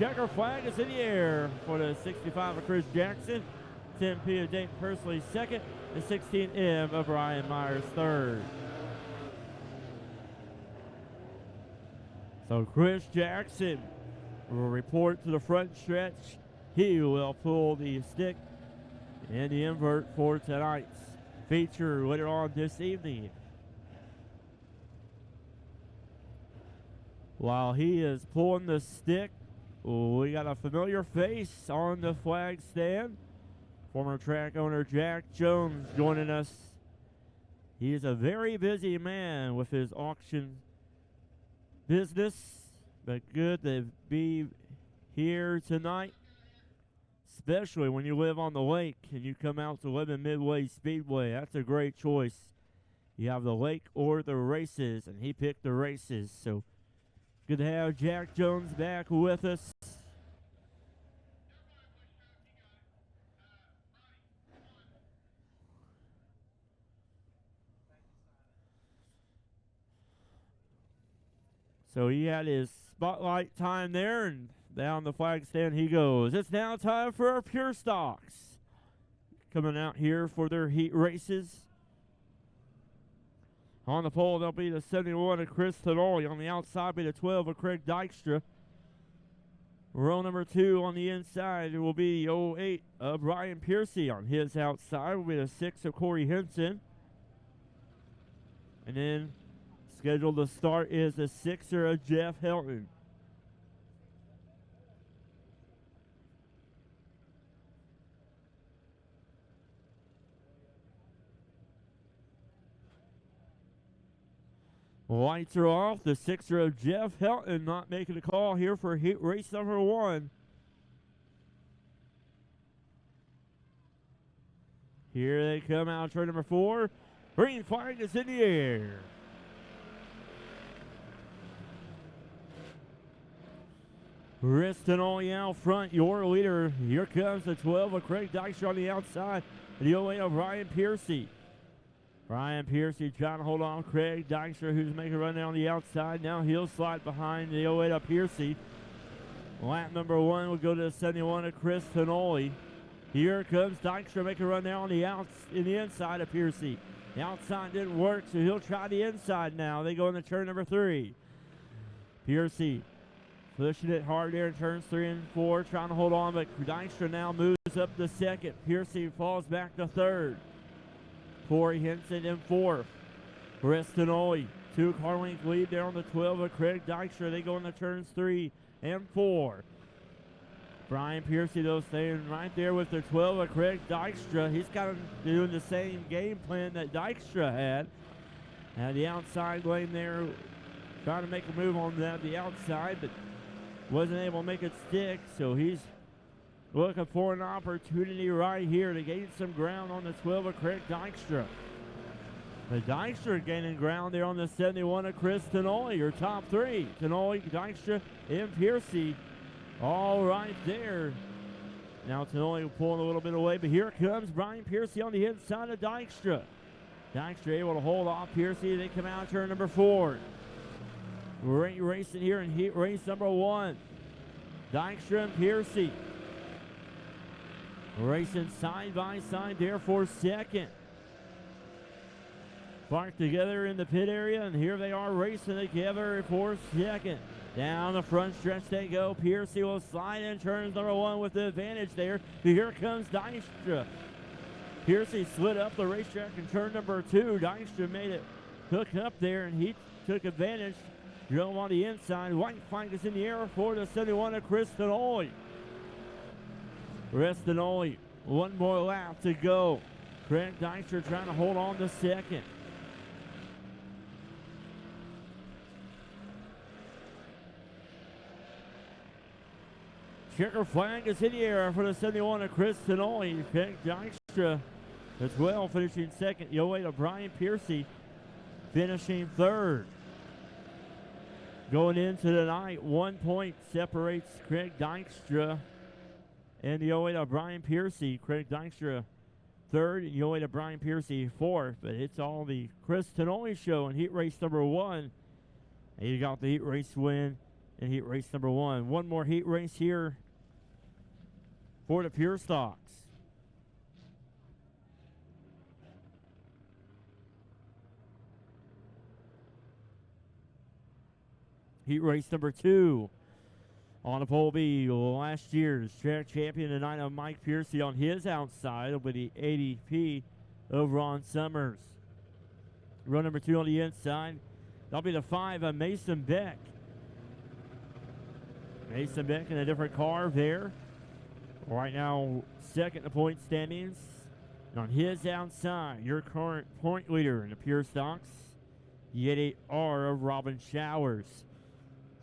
Checker flag is in the air for the 65 of Chris Jackson. Tempe of Dayton Pursley second. The 16M of Brian Myers third. So Chris Jackson will report to the front stretch. He will pull the stick and the invert for tonight's feature later on this evening. While he is pulling the stick, we got a familiar face on the flag stand. Former track owner Jack Jones joining us. He is a very busy man with his auction business, but good to be here tonight, especially when you live on the lake and you come out to Lebanon Midway Speedway. That's a great choice. You have the lake or the races, and he picked the races. So good to have Jack Jones back with us. So he had his spotlight time there, and down the flag stand he goes. It's now time for our Pure Stocks. Coming out here for their heat races. On the pole, there'll be the 71 of Chris Tenoli. On the outside, be the 12 of Craig Dykstra. Row number 2 on the inside will be the 08 of Brian Piercy. On his outside will be the 6 of Corey Henson. And then scheduled to start is the 6er of Jeff Helton. Lights are off. The 6er of Jeff Helton not making a call here for heat race number 1. Here they come out, turn number 4. Green flag is in the air. Riston only out front, your leader. Here comes the 12 of Craig Dykstra on the outside. The 08 of Brian Piercy. Brian Piercy trying to hold on. Craig Dykstra, who's making a run down the outside. Now he'll slide behind the 08 of Piercy. Lap number 1 will go to the 71 of Chris Tenoli. Here comes Dykstra making a run down in the inside of Piercy. The outside didn't work, so he'll try the inside now. They go into turn number 3. Piercy pushing it hard there in turns 3 and 4, trying to hold on, but Dykstra now moves up to second. Piercy falls back to third. Corey Henson in fourth. Chris Tenoli, 2-car length lead there on the 12 of Craig Dykstra. They go into turns 3 and 4. Brian Piercy, though, staying right there with the 12 of Craig Dykstra. He's kind of doing the same game plan that Dykstra had. And the outside lane there, trying to make a move on the outside, but wasn't able to make it stick. So he's looking for an opportunity right here to gain some ground on the 12 of Craig Dykstra. The Dykstra gaining ground there on the 71 of Chris Tenoli, your top 3. Tenoli, Dykstra, and Piercy all right there. Now Tenoli pulling a little bit away, but here comes Brian Piercy on the inside of Dykstra. Dykstra able to hold off Piercy. They come out turn number 4. Great racing here in heat race number 1. Dykstra and Piercy racing side by side there for second. Parked together in the pit area, and here they are racing together for second. Down the front stretch they go. Piercy will slide in turns number 1 with the advantage there. Here comes Dykstra. Piercy slid up the racetrack in turn number 2. Dykstra made it hook up there, and he took advantage. Drove on the inside. White flag is in the air for the 71 of Chris Tenoli. Chris Tenoli, 1 more lap to go. Craig Dykstra trying to hold on to second. Checker flag is in the air for the 71 of Chris Tenoli. Craig Dykstra as well, finishing second. The 08 of Brian Piercy finishing third. Going into the night, 1 point separates Craig Dykstra and the 08 of Brian Piercy. Craig Dykstra third, and the 08 of Brian Piercy fourth. But it's all the Chris Tenoli show in heat race number 1. And you got the heat race win in heat race number 1. One more heat race here for the Pure Stocks. Heat race number 2 on the pole B. Last year's track champion tonight of Mike Piercy on his outside with the 80P of Ron Summers. Row number 2 on the inside. That'll be the 5 of Mason Beck. Mason Beck in a different car there. Right now, second in the point standings. And on his outside, your current point leader in the Pure Stocks, the 88R of Robin Showers.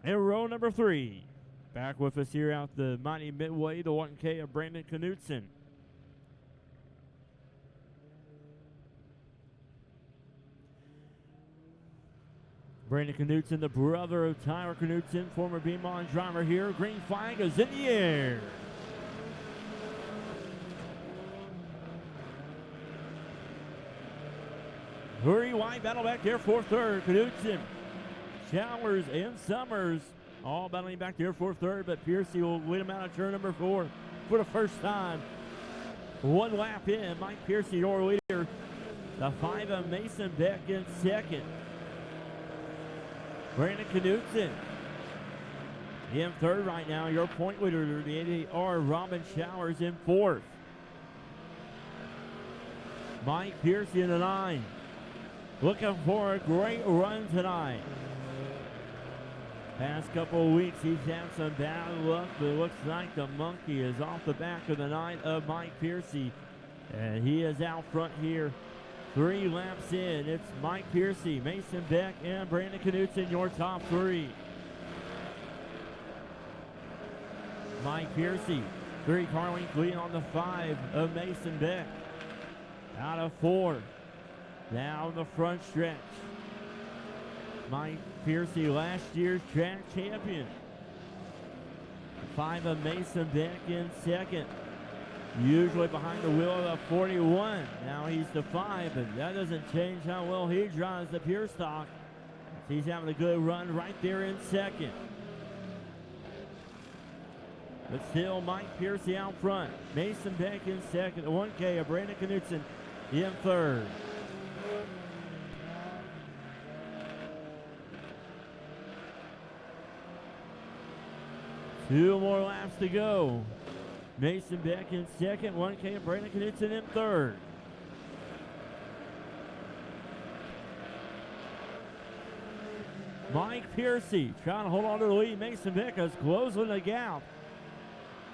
And row number 3, back with us here out the Mighty Midway, the 1K of Brandon Knutson. Brandon Knutson, the brother of Tyler Knutson, former Beamon driver here. Green flag is in the air. Hurry, wide battle back there for third. Knutson, Showers, and Summers all battling back there for third, but Piercy will win him out of turn number 4 for the first time. 1 lap in, Mike Piercy, your leader. The 5 of Mason Beck in second. Brandon Knutson in third right now. Your point leader, the 88R Robin Showers, in fourth. Mike Piercy in the 9. Looking for a great run tonight. Past couple of weeks, he's had some bad luck, but it looks like the monkey is off the back of the 9 of Mike Piercy. And he is out front here. 3 laps in. It's Mike Piercy, Mason Beck, and Brandon Knutson, your top 3. Mike Piercy, 3 car length lead on the 5 of Mason Beck. Out of 4. Now the front stretch. Mike Piercy, last year's track champion. 5 of Mason Beck in second. Usually behind the wheel of the 41. Now he's the 5, but that doesn't change how well he drives the Pure Stock. He's having a good run right there in second. But still, Mike Piercy out front. Mason Beck in second. The 1K of Brandon Knutson in third. Two more laps to go. Mason Beck in second, 1K of Brandon Knutson in third. Mike Piercy trying to hold on to the lead. Mason Beck is closing the gap.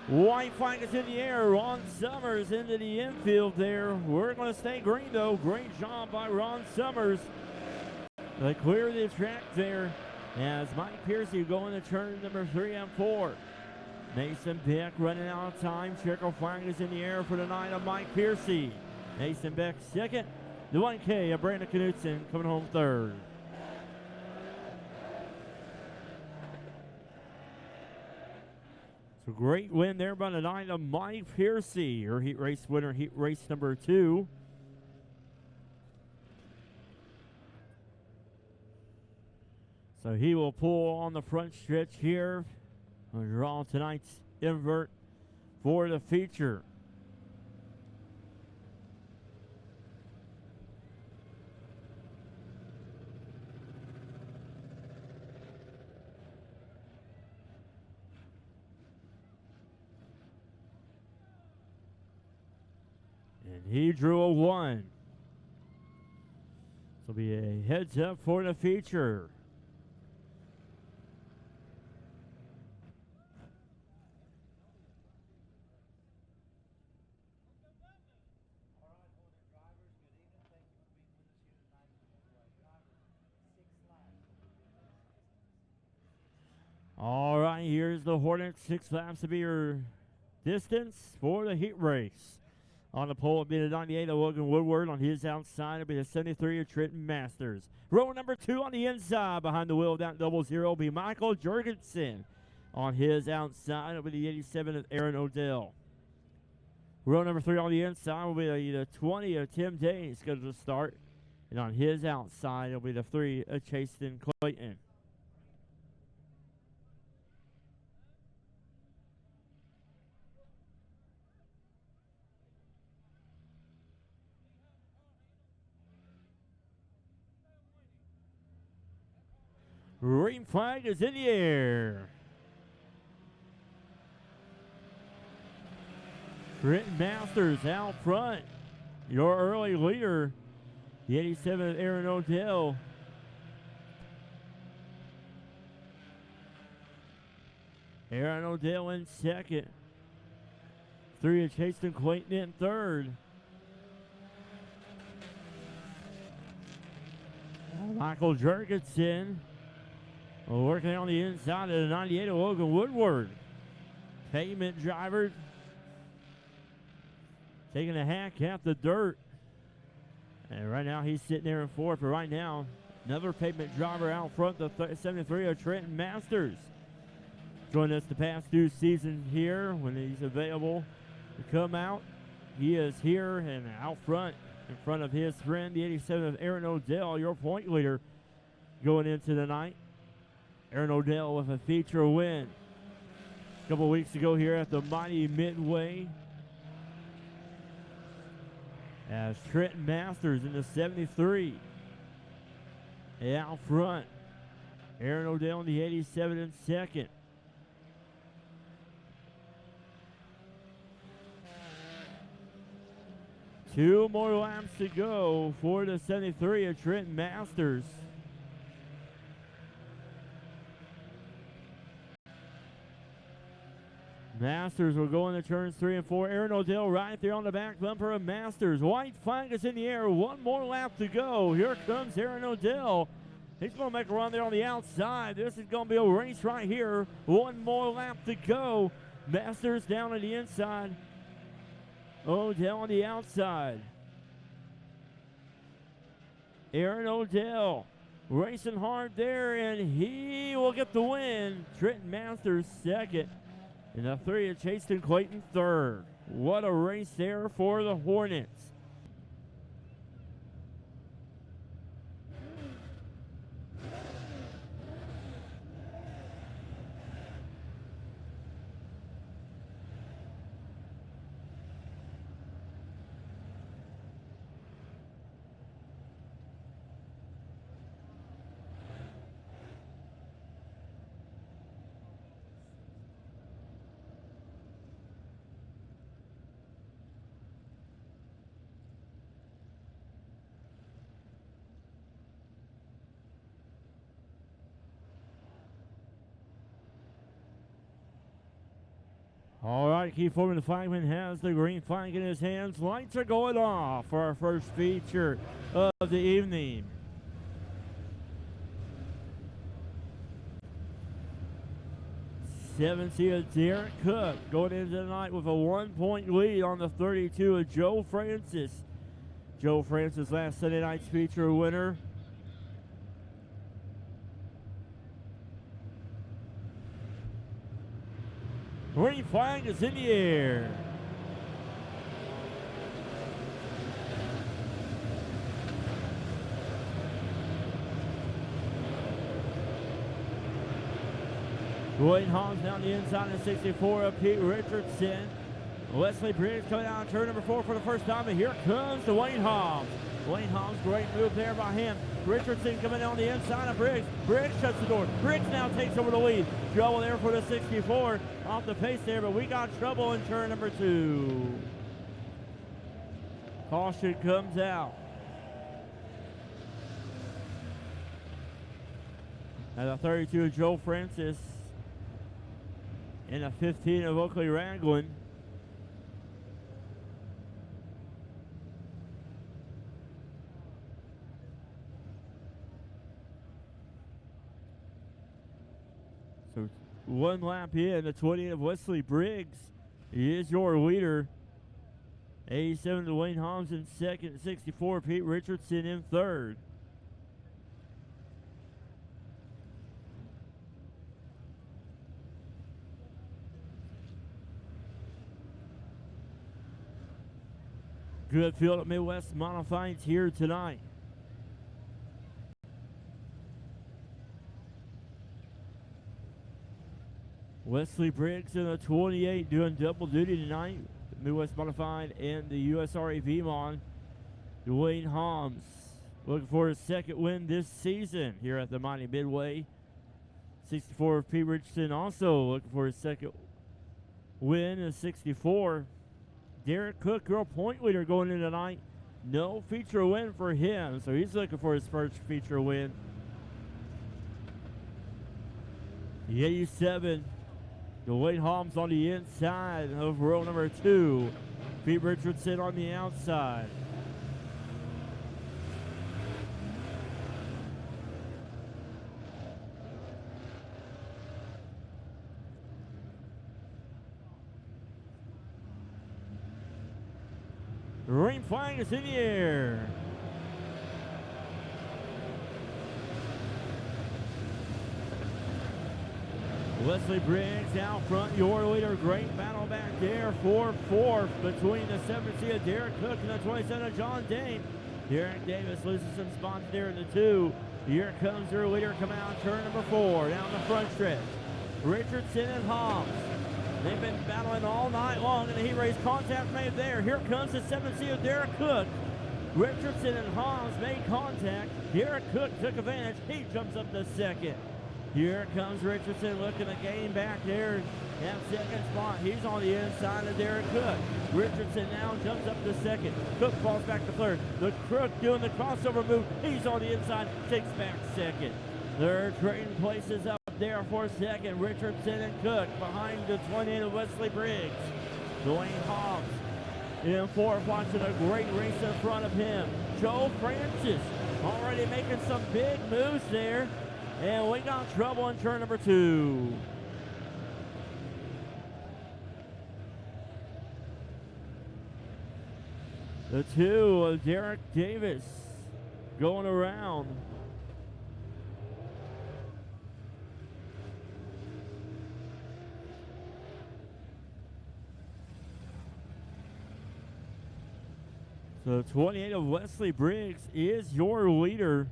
White flag is in the air. Ron Summers into the infield there. We're going to stay green though. Great job by Ron Summers. They clear the track there as Mike Piercy going to turn number 3 and 4. Mason Beck running out of time. Checker flag is in the air for the 9 of Mike Piercy. Mason Beck second. The 1K of Brandon Knutson coming home third. So great win there by the 9 of Mike Piercy, your heat race winner, heat race number 2. So he will pull on the front stretch here. We'll draw tonight's invert for the feature. And he drew a 1. This will be a heads up for the feature. All right. right, here's the Hornets. 6 laps to be your distance for the heat race. On the pole, it'll be the 98 of Logan Woodward. On his outside, it'll be the 73 of Trenton Masters. Row number 2 on the inside, behind the wheel of that 00, will be Michael Jorgensen. On his outside, it'll be the 87 of Aaron Odell. Row number 3 on the inside will be the 20 of Tim Day, scheduled to start. And on his outside, it'll be the 3 of Chasten Clayton. Green flag is in the air. Trenton Masters out front. Your early leader, the 87 of Aaron Odell. Aaron Odell in second. 3 of Chasten Clayton in third. Michael Jorgensen working on the inside of the 98 of Logan Woodward. Pavement driver taking a hack at the dirt. And right now he's sitting there in fourth. But right now, another pavement driver out front, the 73 of Trenton Masters. Joined us the past 2 seasons here when he's available to come out. He is here and out front in front of his friend, the 87 of Aaron Odell, your point leader going into the night. Aaron Odell with a feature win a couple weeks ago here at the mighty Midway. As Trenton Masters in the 73. Out front, Aaron Odell in the 87 in second. Two more laps to go for the 73 of Trenton Masters. Masters will go into turns 3 and 4. Aaron Odell right there on the back bumper of Masters. White flag is in the air. One more lap to go. Here comes Aaron Odell. He's going to make a run there on the outside. This is going to be a race right here. One more lap to go. Masters down on the inside. Odell on the outside. Aaron Odell racing hard there, and he will get the win. Trenton Masters second. And the 3 of Chasten Clayton third. What a race there for the Hornets. All right, Keith Foreman, the flagman, has the green flag in his hands. Lights are going off for our first feature of the evening. Seventh of Derek Cook going into the night with a 1-point lead on the 32 of Joe Francis. Joe Francis, last Sunday night's feature winner. Green flag is in the air. Dwayne Hobbs down the inside of 64 of Pete Richardson. Wesley Briggs coming out on turn number 4 for the first time, and here comes Dwayne Hobbs. Dwayne Hobbs, great move there by him. Richardson coming on the inside of Briggs. Briggs shuts the door. Briggs now takes over the lead. Trouble there for the 64. Off the pace there, but we got trouble in turn number 2. Caution comes out. And the 32 of Joe Francis. And a 15 of Oakley Ragland. So 1 lap in. The 20 of Wesley Briggs is your leader. 87 Dwayne Holmes in second. 64 Pete Richardson in third. Good field at Midwest Modifieds here tonight. Wesley Briggs in the 28 doing double duty tonight. Midwest Modified and the USRA VMON. Dwayne Holmes looking for his second win this season here at the Mighty Midway. 64 P. Richardson also looking for his second win. And 64 Derek Cook, girl point leader going in tonight. No feature win for him, so he's looking for his first feature win. The 87 Dwayne Holmes on the inside of row number 2. Pete Richardson on the outside. The green flag is in the air. Wesley Briggs out front, your leader. Great battle back there for fourth between the 17 of Derek Cook and the 27 of John Dane. Derek Davis loses some spots there in the 2. Here comes their leader coming out turn number 4 down the front stretch. Richardson and Holmes. They've been battling all night long, and the heat race contact made there. Here comes the 17 of Derek Cook. Richardson and Holmes made contact. Derek Cook took advantage. He jumps up to second. Here comes Richardson looking to gain back there. That second spot, he's on the inside of Derek Cook. Richardson now jumps up to second. Cook falls back to third. The Crook doing the crossover move. He's on the inside, takes back second. They're trading places up there for second. Richardson and Cook behind the 28 of Wesley Briggs. Dwayne Hobbs in fourth, watching a great race in front of him. Joe Francis already making some big moves there. And we got trouble in turn number 2. The 2 of Derek Davis going around. So 28 of Wesley Briggs is your leader.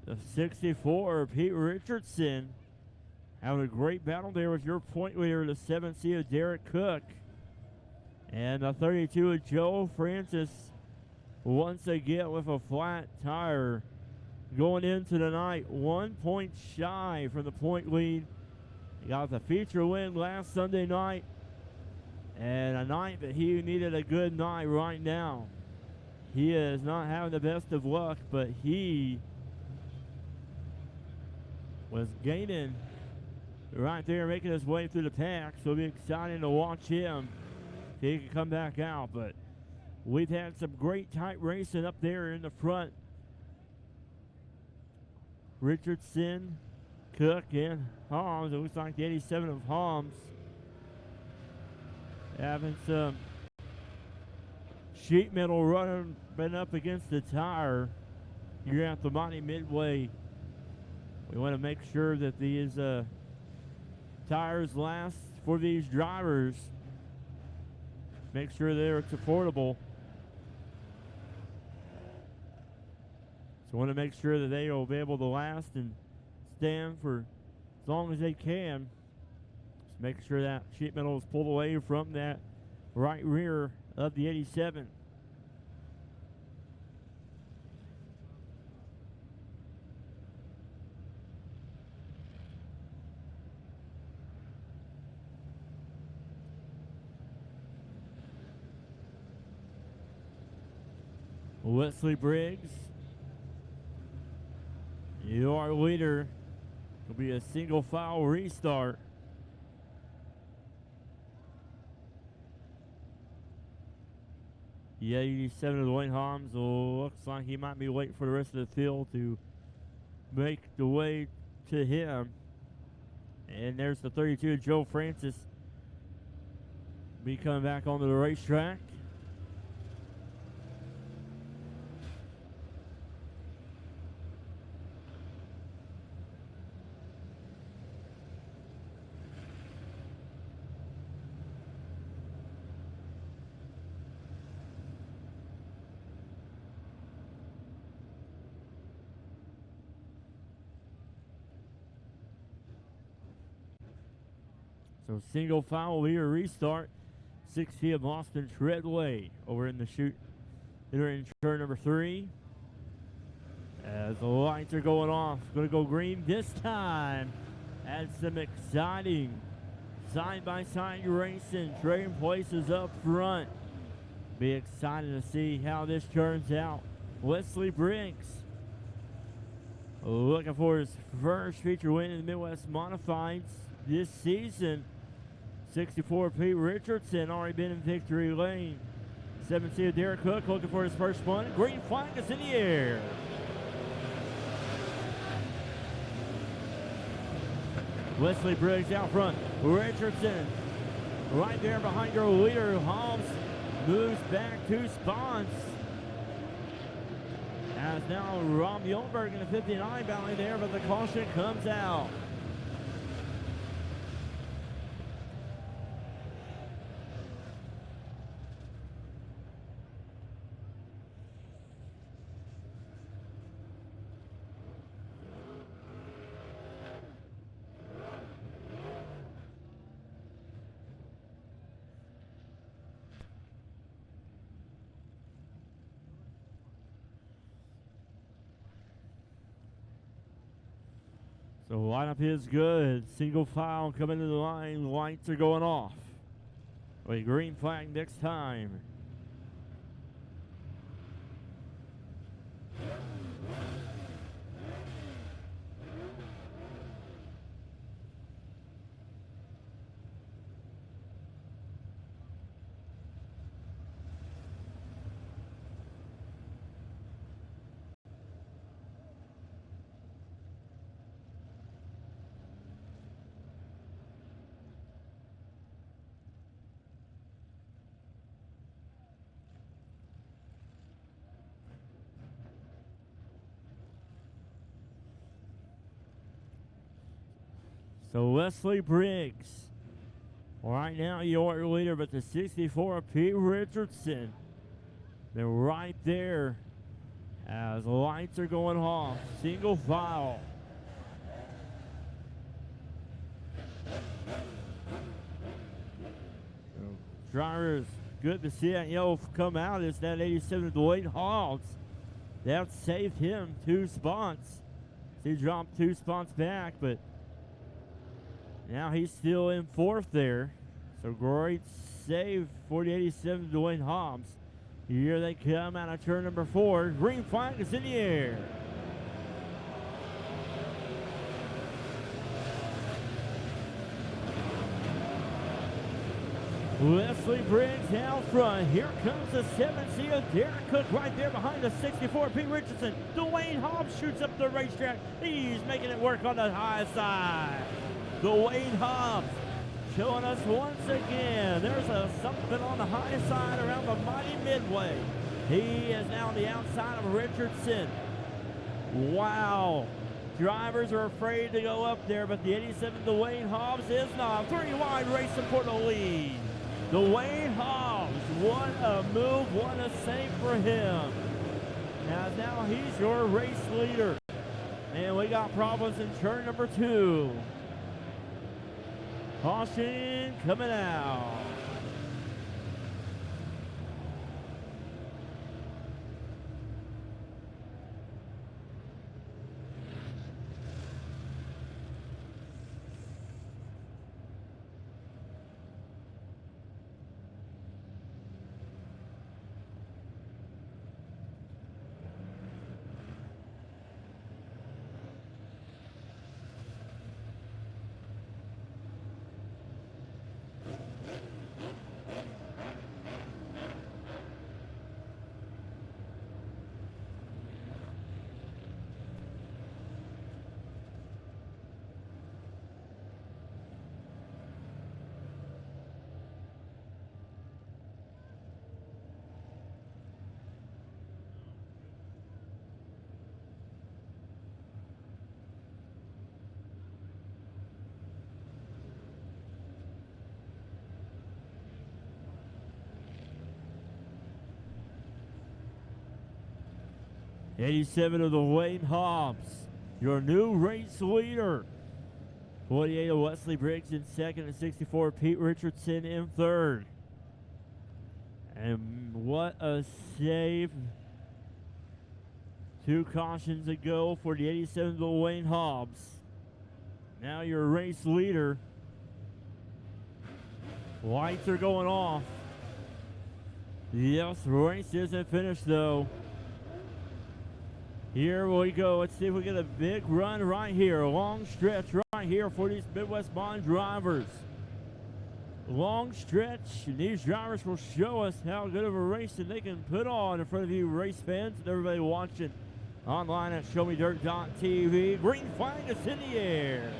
The 64, Pete Richardson, having a great battle there with your point leader, the 7C of Derek Cook. And the 32 of Joe Francis, once again with a flat tire. Going into the night, 1 point shy from the point lead. He got the feature win last Sunday night. And a night that he needed a good night right now. He is not having the best of luck, but he was gaining right there, making his way through the pack. So it'll be exciting to watch him. He can come back out, but we've had some great tight racing up there in the front. Richardson, Cook, and Holmes. It looks like the 87 of Holmes having some sheet metal running up against the tire. You're at the Mighty Midway. We want to make sure that these tires last for these drivers. Make sure they're affordable. So we want to make sure that they will be able to last and stand for as long as they can. Just make sure that sheet metal is pulled away from that right rear of the 87. Wesley Briggs, your leader. Will be a single file restart. The 87 of Dwayne Holmes looks like he might be waiting for the rest of the field to make the way to him. And there's the 32, Joe Francis, be coming back onto the racetrack. So single file will be a restart. 60 of Austin Treadway over in the chute. Entering turn number 3. As the lights are going off. Going to go green this time. Add some exciting side-by-side racing. Trading places up front. Be excited to see how this turns out. Wesley Briggs looking for his first feature win in the Midwest Modifieds this season. 64 Pete Richardson already been in victory lane. 17 Derek Cook looking for his first one. Green flag is in the air. Wesley Briggs out front. Richardson right there behind your leader. Holmes moves back 2 spots. As now Rob Yolberg in the 59 battling there, but the caution comes out. So lineup is good. Single file coming to the line. Lights are going off. Wait, green flag next time. So Wesley Briggs, right now your leader, but the 64 Pete Richardson, they're right there as the lights are going off. Single file. Drivers, good to see that yellow come out. It's that 87 Dwayne Hobbs. That saved him 2 spots. He dropped 2 spots back, but now he's still in 4th there. So great save for the 87 Dwayne Hobbs. Here they come out of turn number 4. Green flag is in the air. Wesley Briggs out front. Here comes the 7C of Derek Cook right there behind the 64 Pete Richardson. Dwayne Hobbs shoots up the racetrack. He's making it work on the high side. Dwayne Hobbs showing us once again there's something on the high side around the mighty Midway. He is now on the outside of Richardson. Wow. Drivers are afraid to go up there, but the 87 Dwayne Hobbs is not. 3 wide racing for the lead. Dwayne Hobbs, what a move, what a save for him. Now he's your race leader. And we got problems in turn number 2. Caution coming out. 87 of the Wayne Hobbs, your new race leader. 48 of Wesley Briggs in second, and 64 Pete Richardson in third. And what a save. 2 cautions ago for the 87 of the Wayne Hobbs. Now your race leader. Lights are going off. Yes, the race isn't finished though. Here we go. Let's see if we get a big run right here. A long stretch right here for these Midwest Bond drivers. Long stretch. And these drivers will show us how good of a race that they can put on in front of you race fans and everybody watching online at showmedirt.tv. Green flag is in the air.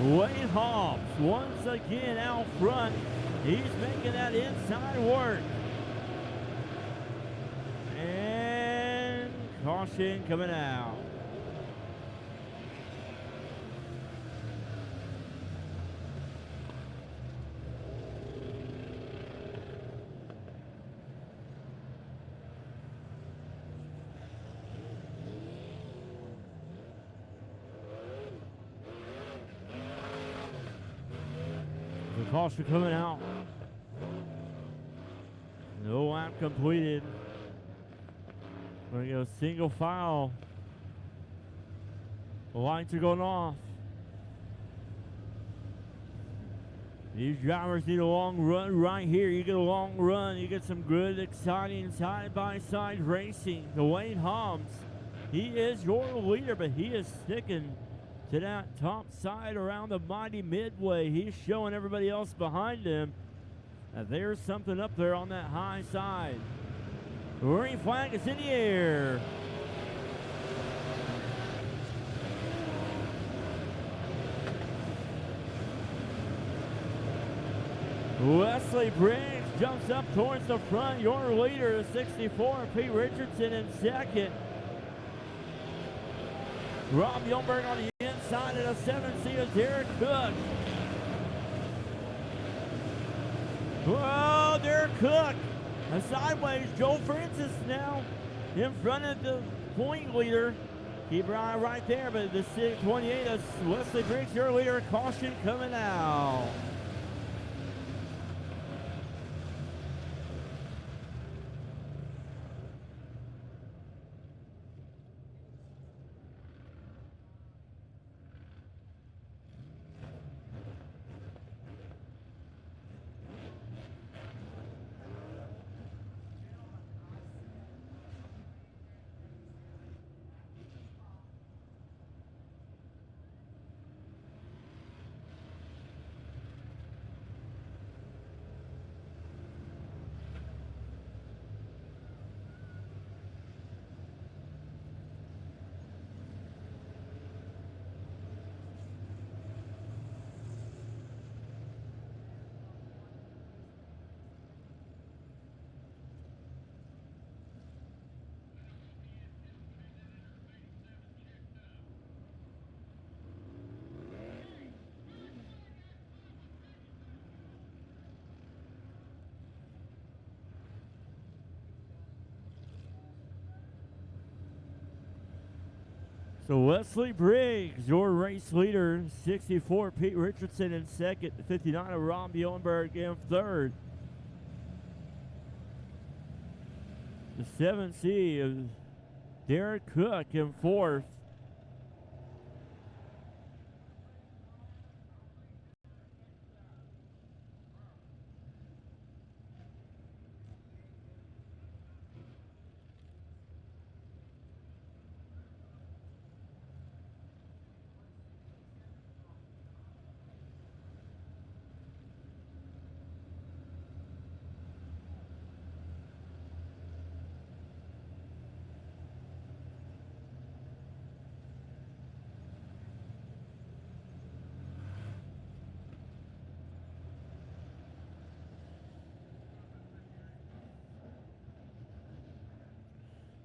Wayne Hobbs once again out front. He's making that inside work. And caution coming out. The caution coming out. No lap completed. We're going to go single file. The lights are going off. These drivers need a long run right here. You get a long run. You get some good, exciting side-by-side racing. The Wayne Hobbs, he is your leader, but he is sticking to that top side around the mighty Midway. He's showing everybody else behind him that there's something up there on that high side. The green flag is in the air. Wesley Briggs jumps up towards the front. Your leader is 64, Pete Richardson in second. Rob Yulberg on the inside at a 7C is Derek Cook. Whoa, Derek Cook. A sideways. Joe Francis now in front of the point leader. Keep your eye right there, but the 28 is Wesley Briggs, your leader. Caution coming out. So Wesley Briggs, your race leader, 64, Pete Richardson in second, 59 of Rob Bjornberg in third. The 7C of Derek Cook in fourth.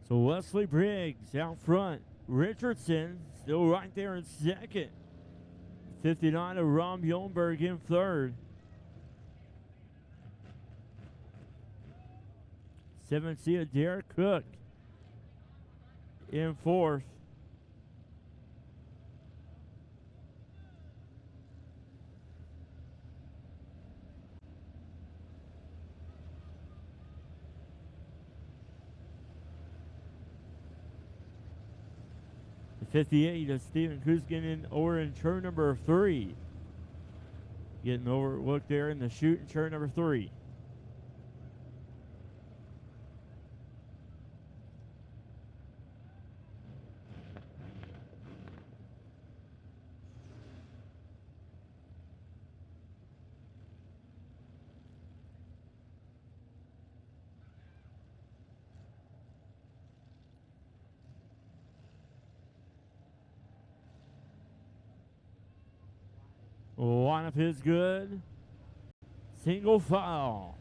So Wesley Briggs out front. Richardson still right there in second. 59 of Ron Bjornberg in third. 7C of Derek Cook in fourth. The 58 of Stephen Kuzgin over in turn number 3. Getting overlooked there in the chute in turn number 3. Lineup is good. Single file.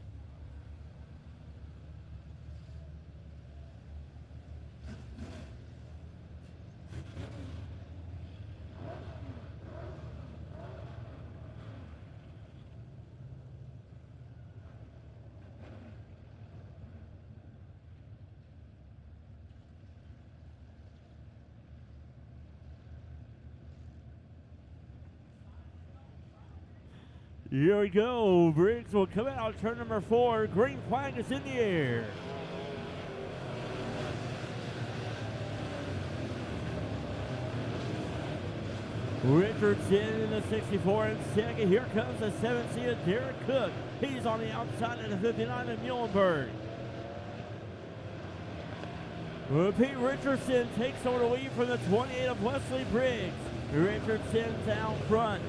Here we go. Briggs will come out. Turn number 4. Green flag is in the air. Richardson in the 64 in second. Here comes the 7C of Derek Cook. He's on the outside of the 59 of Muhlenberg. Pete Richardson takes over the lead from the 28 of Wesley Briggs. Richardson's out front.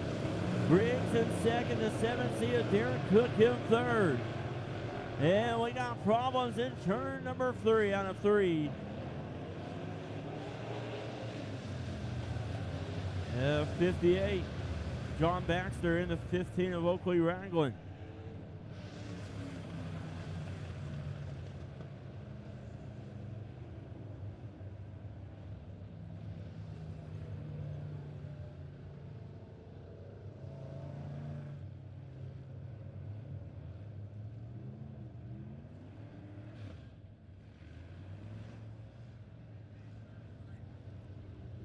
Briggs in second, the 7C of Derek Cook in third. And we got problems in turn number 3 out of 3. 58, John Baxter in the 15 of Oakley Ragland.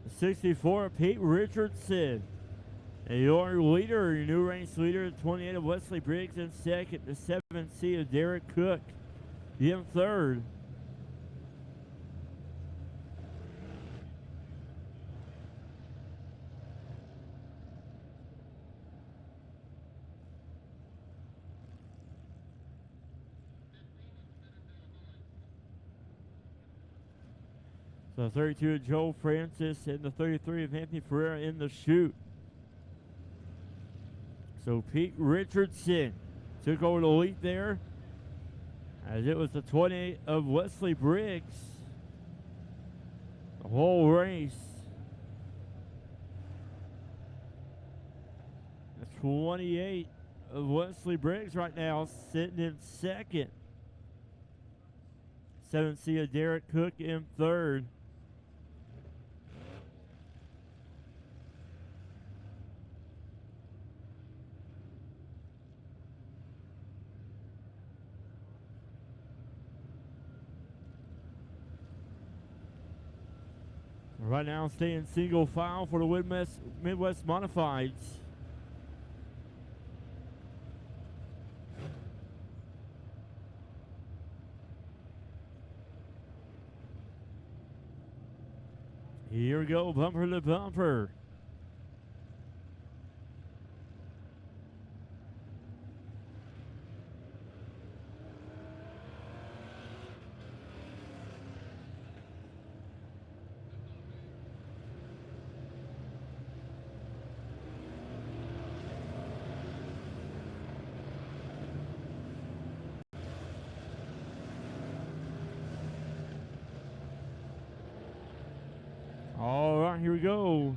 The 64, Pete Richardson. And your leader, your new race leader, 28 of Wesley Briggs in second. The 7C of Derek Cook in third. The 32 of Joe Francis and the 33 of Anthony Ferreira in the chute. So Pete Richardson took over the lead there, as it was the 28 of Wesley Briggs the whole race. The 28 of Wesley Briggs right now sitting in second. 7C of Derek Cook in third. Right now, staying single file for the Midwest Modifieds. Here we go, bumper to bumper. All right, here we go.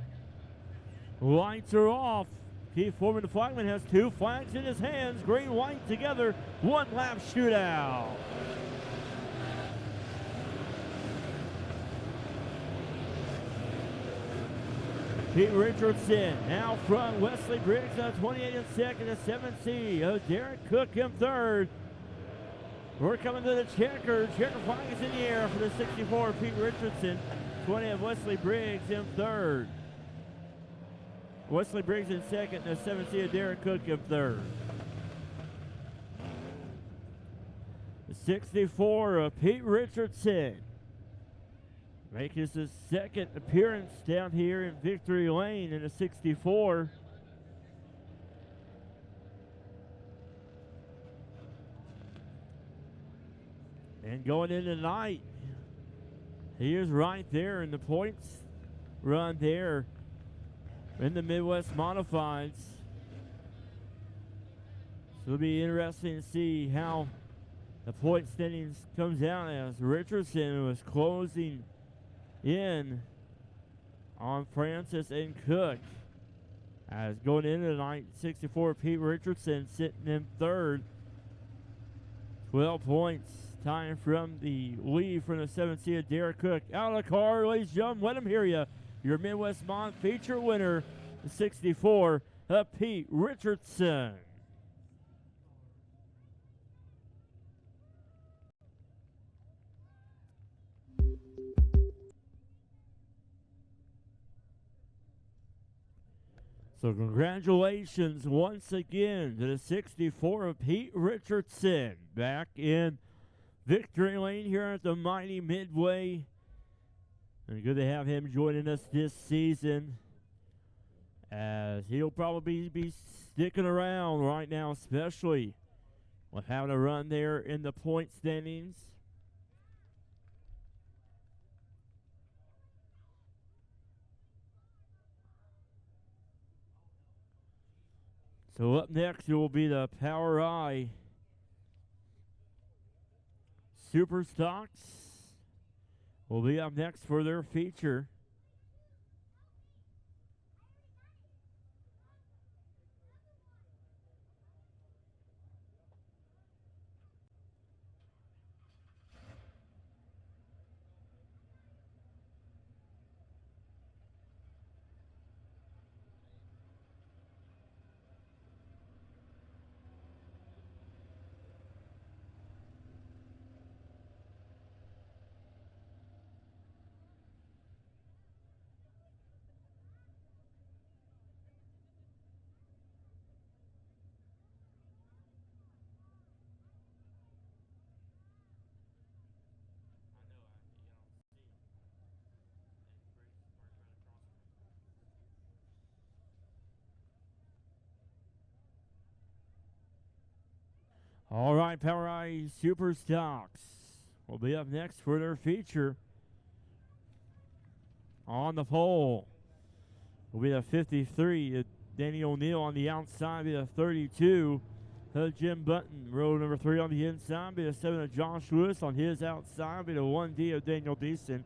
Lights are off. Keith Foreman, the flagman, has 2 flags in his hands. Green, white together. 1 lap shootout. Pete Richardson out front. Wesley Briggs on 28 in second. The 7C of Derek Cook in third. We're coming to the checker. Checker flag is in the air for the 64, Pete Richardson. 20 of Wesley Briggs in third. Wesley Briggs in second, and the 17 of Derek Cook in third. The 64 of Pete Richardson making his second appearance down here in Victory Lane in the 64. And going into tonight, he is right there in the points run there in the Midwest Modifieds. So it'll be interesting to see how the point standings comes out as Richardson was closing in on Francis and Cook. As going into tonight, 64 Pete Richardson sitting in third. 12 points. Time from the lead from the 7th seed, Derek Cook. Out of the car, ladies and gentlemen, let him hear you. Your Midwest Mod feature winner, the 64, Pete Richardson. So congratulations once again to the 64 of Pete Richardson back in Victory Lane here at the mighty Midway. And good to have him joining us this season, as he'll probably be sticking around right now, especially with having a run there in the point standings. So up next it will be the Power Eye Super Stocks. Will be up next for their feature. All right, Power Eye Super Stocks will be up next for their feature. On the pole will be the 53, Danny O'Neill on the outside, be the 32, Jim Button. Row number 3 on the inside, be the 7 of Josh Lewis on his outside, be the 1D of Daniel Deason.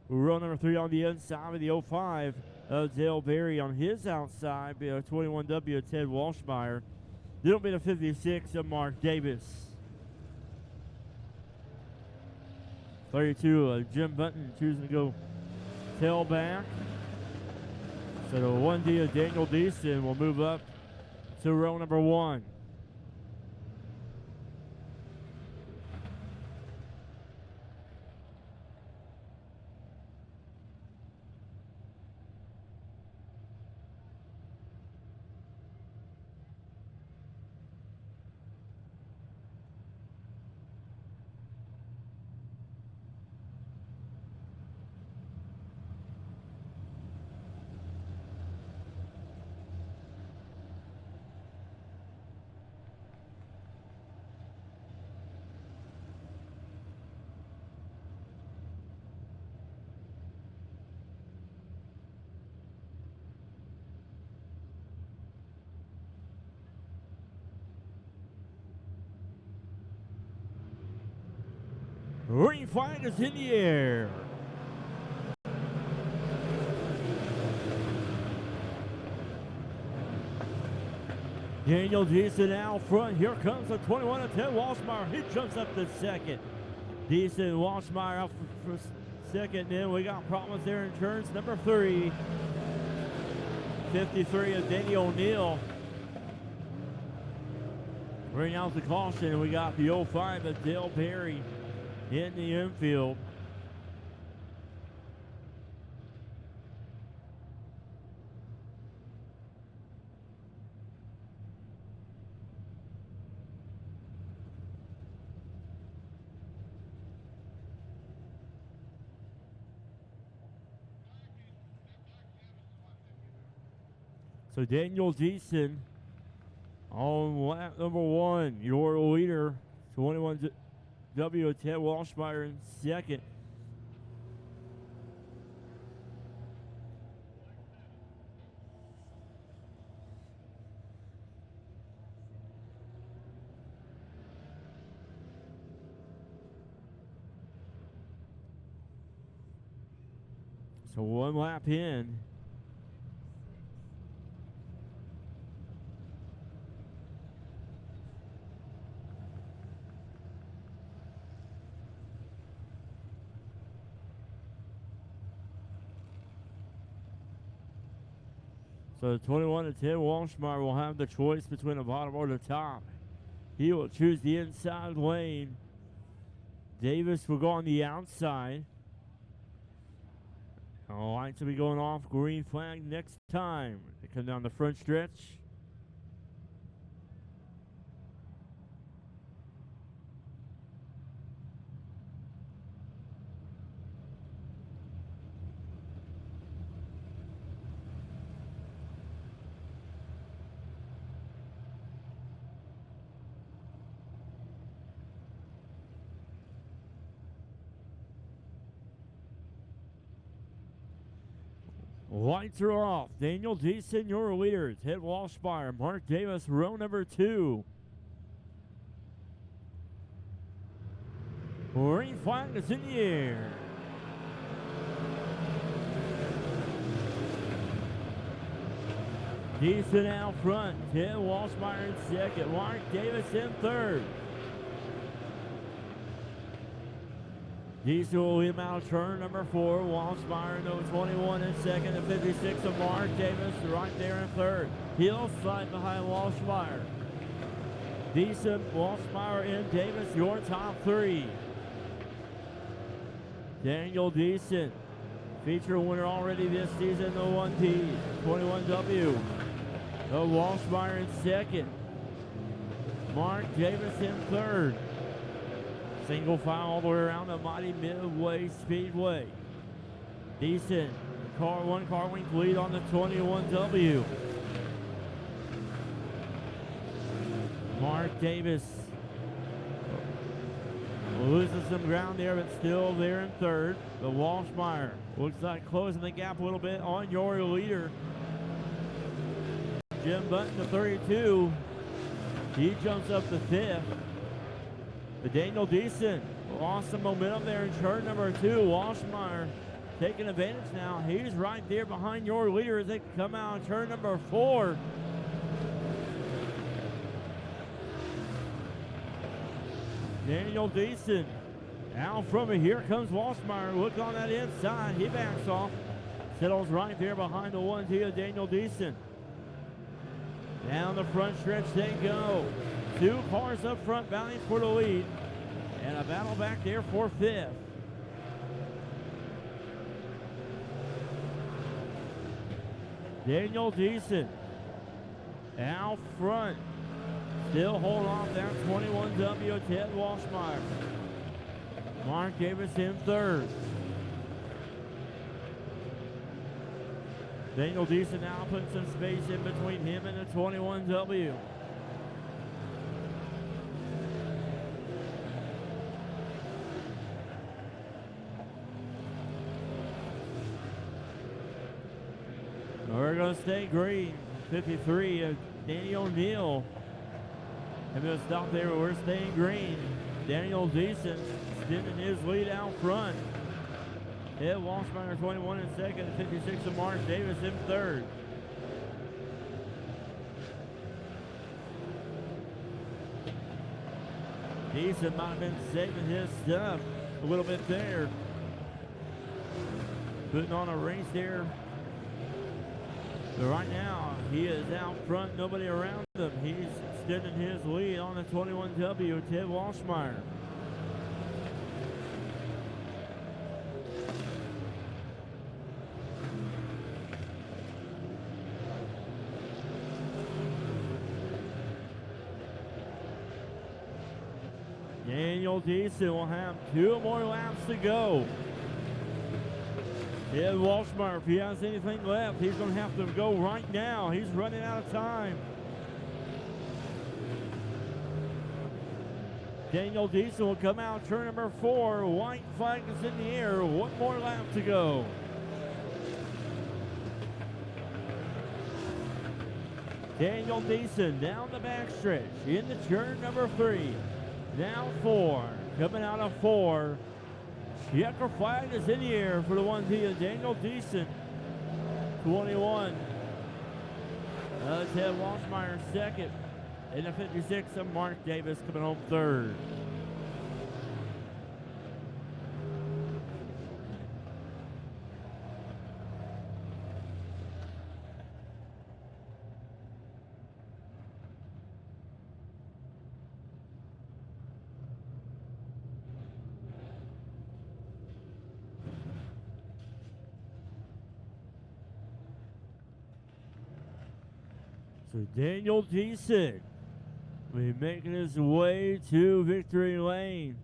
Row number 3 on the inside, be the 05 of Dale Berry on his outside, be the 21W of Ted Walshmeyer. It'll be the 56 of Mark Davis. 32, Jim Button choosing to go tailback. So the 1D of Daniel Deason will move up to row number 1. Green flag is in the air. Daniel Deason out front. Here comes the 21 of Ted Walshmeyer. He jumps up to second. Deason, Walshmeyer out for second. Then we got problems there in turns number 3. 53 of Danny O'Neill. Bring out the caution, and we got the 05 of Dale Perry in the infield. So Daniel Deason on lap number 1, your leader, 21 W. Ted Walshmeyer in second. So 1 lap in. So the 21 to 10 Walshmeyer will have the choice between the bottom or the top. He will choose the inside lane. Davis will go on the outside. All lights will be going off. Green flag next time. They come down the front stretch. Lights are off. Daniel Deason, your leader. Ted Walshmeyer, Mark Davis, row number 2. Green flag is in the air. Deason out front. Ted Walshmeyer in second. Mark Davis in third. Deason will lead him out turn number 4. Walshmeyer, no 21 in second. The 56 of Mark Davis right there in third. He'll slide behind Walshmeyer. Deason, Walshmeyer, and Davis, your top 3. Daniel Deason, feature winner already this season, the 1P, 21W. Walshmeyer in second. Mark Davis in third. Single file all the way around the mighty Midway Speedway. Deason, one car length lead on the 21W. Mark Davis loses some ground there, but still there in third. But Walshmeyer looks like closing the gap a little bit on your leader. Jim Button to 32. He jumps up to 5th. But Daniel Deason lost some momentum there in turn number 2. Walshmeyer taking advantage now. He's right there behind your leader as they come out in turn number 4. Daniel Deason out from it. Here comes Walshmeyer. Look on that inside. He backs off. Settles right there behind the 1T of Daniel Deason. Down the front stretch they go. 2 cars up front battling for the lead. And a battle back there for 5th. Daniel Deason out front. Still hold off that 21W Ted Walshmeyer. Mark Davis in third. Daniel Deason now putting some space in between him and the 21W. We're going to stay green. 53 of Danny O'Neill. And we'll stop there, but we're staying green. Daniel Deason extending his lead out front. Ed Walshmeyer 21 in second, 56 of Mark Davis in third. Deason might have been saving his stuff a little bit there. Putting on a race there. But right now, he is out front, nobody around him. He's extending his lead on the 21W, Ted Walshmeyer. Daniel Deason will have 2 more laps to go. Ted Walshmeyer, if he has anything left, he's going to have to go right now. He's running out of time. Daniel Deason will come out, turn number 4. White flag is in the air. 1 more lap to go. Daniel Deason down the backstretch into turn number 3. Now 4. Coming out of 4. Checker flag is in the air for the 1D of Daniel Deason. 21. Ted Walshmeyer second. In the 56 of Mark Davis coming home third. So Daniel Deason will be making his way to victory lane.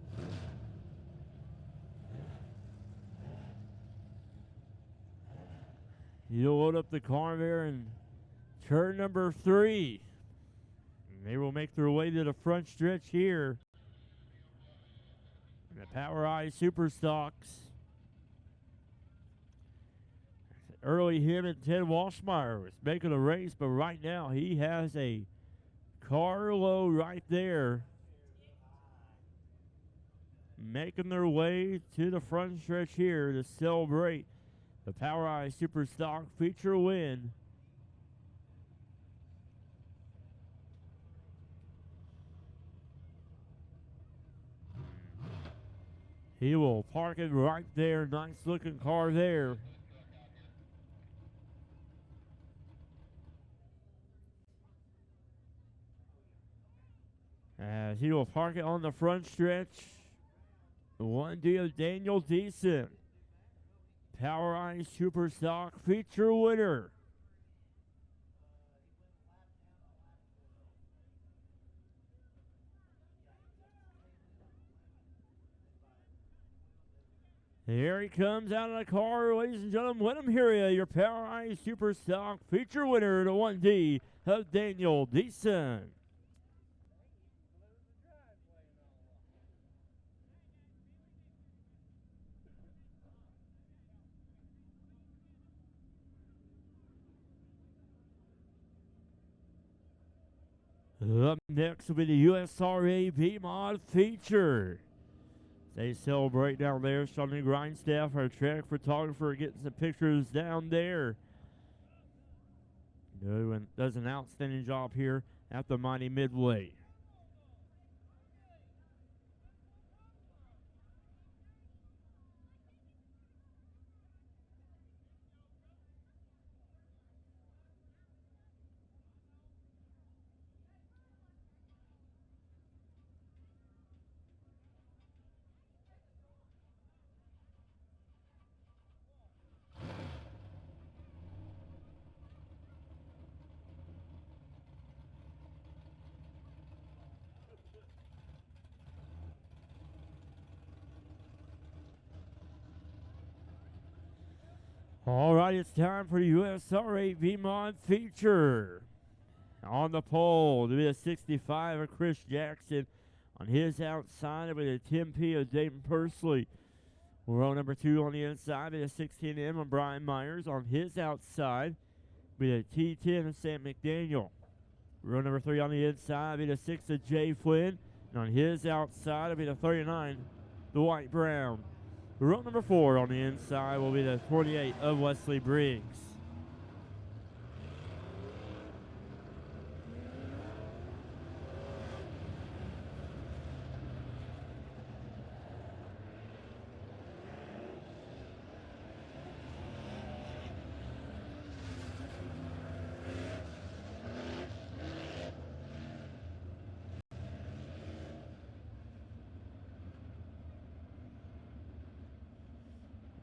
He'll load up the car there in turn number 3. And they will make their way to the front stretch here. And the Power Eye Super Stocks. Early him and Ted Walshmeyer was making a race, but right now he has a car low right there, making their way to the front stretch here to celebrate the Power Eye Super Stock feature win. He will park it right there. Nice looking car there. As he will park it on the front stretch. The 1D of Daniel Deason. Power Eye Super Stock feature winner. Here he comes out of the car, ladies and gentlemen. Let him hear you. Your Power Eye Super Stock feature winner, the 1D of Daniel Deason. Up next will be the USRA B-Mod feature. They celebrate down there. Shawnee Grindstaff, our track photographer, getting some pictures down there. Does an outstanding job here at the mighty Midway. All right, it's time for the USRA V-Mod feature. On the pole, to be a 65 of Chris Jackson. On his outside, with a 10P of Dayton Pursley. Row number 2 on the inside, with a 16M of Brian Myers. On his outside, with a T10 of Sam McDaniel. Row number 3 on the inside, with a 6 of Jay Flynn. And on his outside, with a 39, the White Brown. Row number 4 on the inside will be the 28 of Wesley Briggs.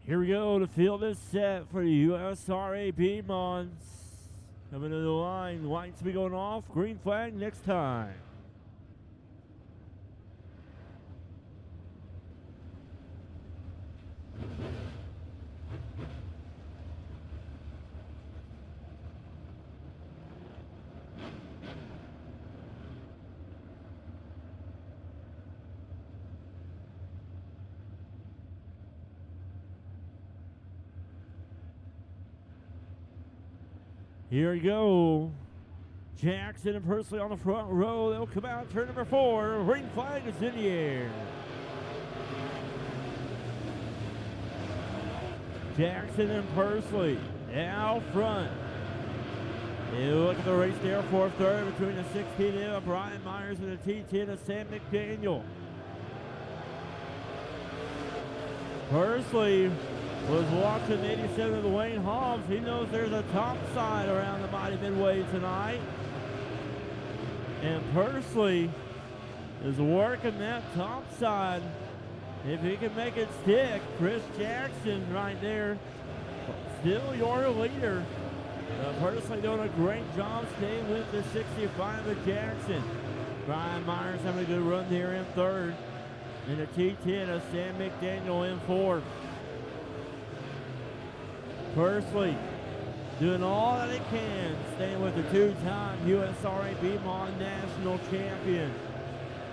Here we go. The field is set for the USRA Piedmonts. Coming to the line. Lights be going off. Green flag next time. Here we go. Jackson and Pursley on the front row. They'll come out turn number 4. Green flag is in the air. Jackson and Pursley out front. You look at the race there for third between the 16 of Brian Myers and the T10 of Sam McDaniel. Pursley was watching 87 of the Wayne Hobbs. He knows there's a top side around the Mighty Midway tonight. And Pursley is working that top side. If he can make it stick, Chris Jackson right there, still your leader. Pursley doing a great job staying with the 65 of Jackson. Brian Myers having a good run there in third. And the T10 of Sam McDaniel in fourth. Pursley doing all that he can, staying with the two-time USRA Piedmont National Champion.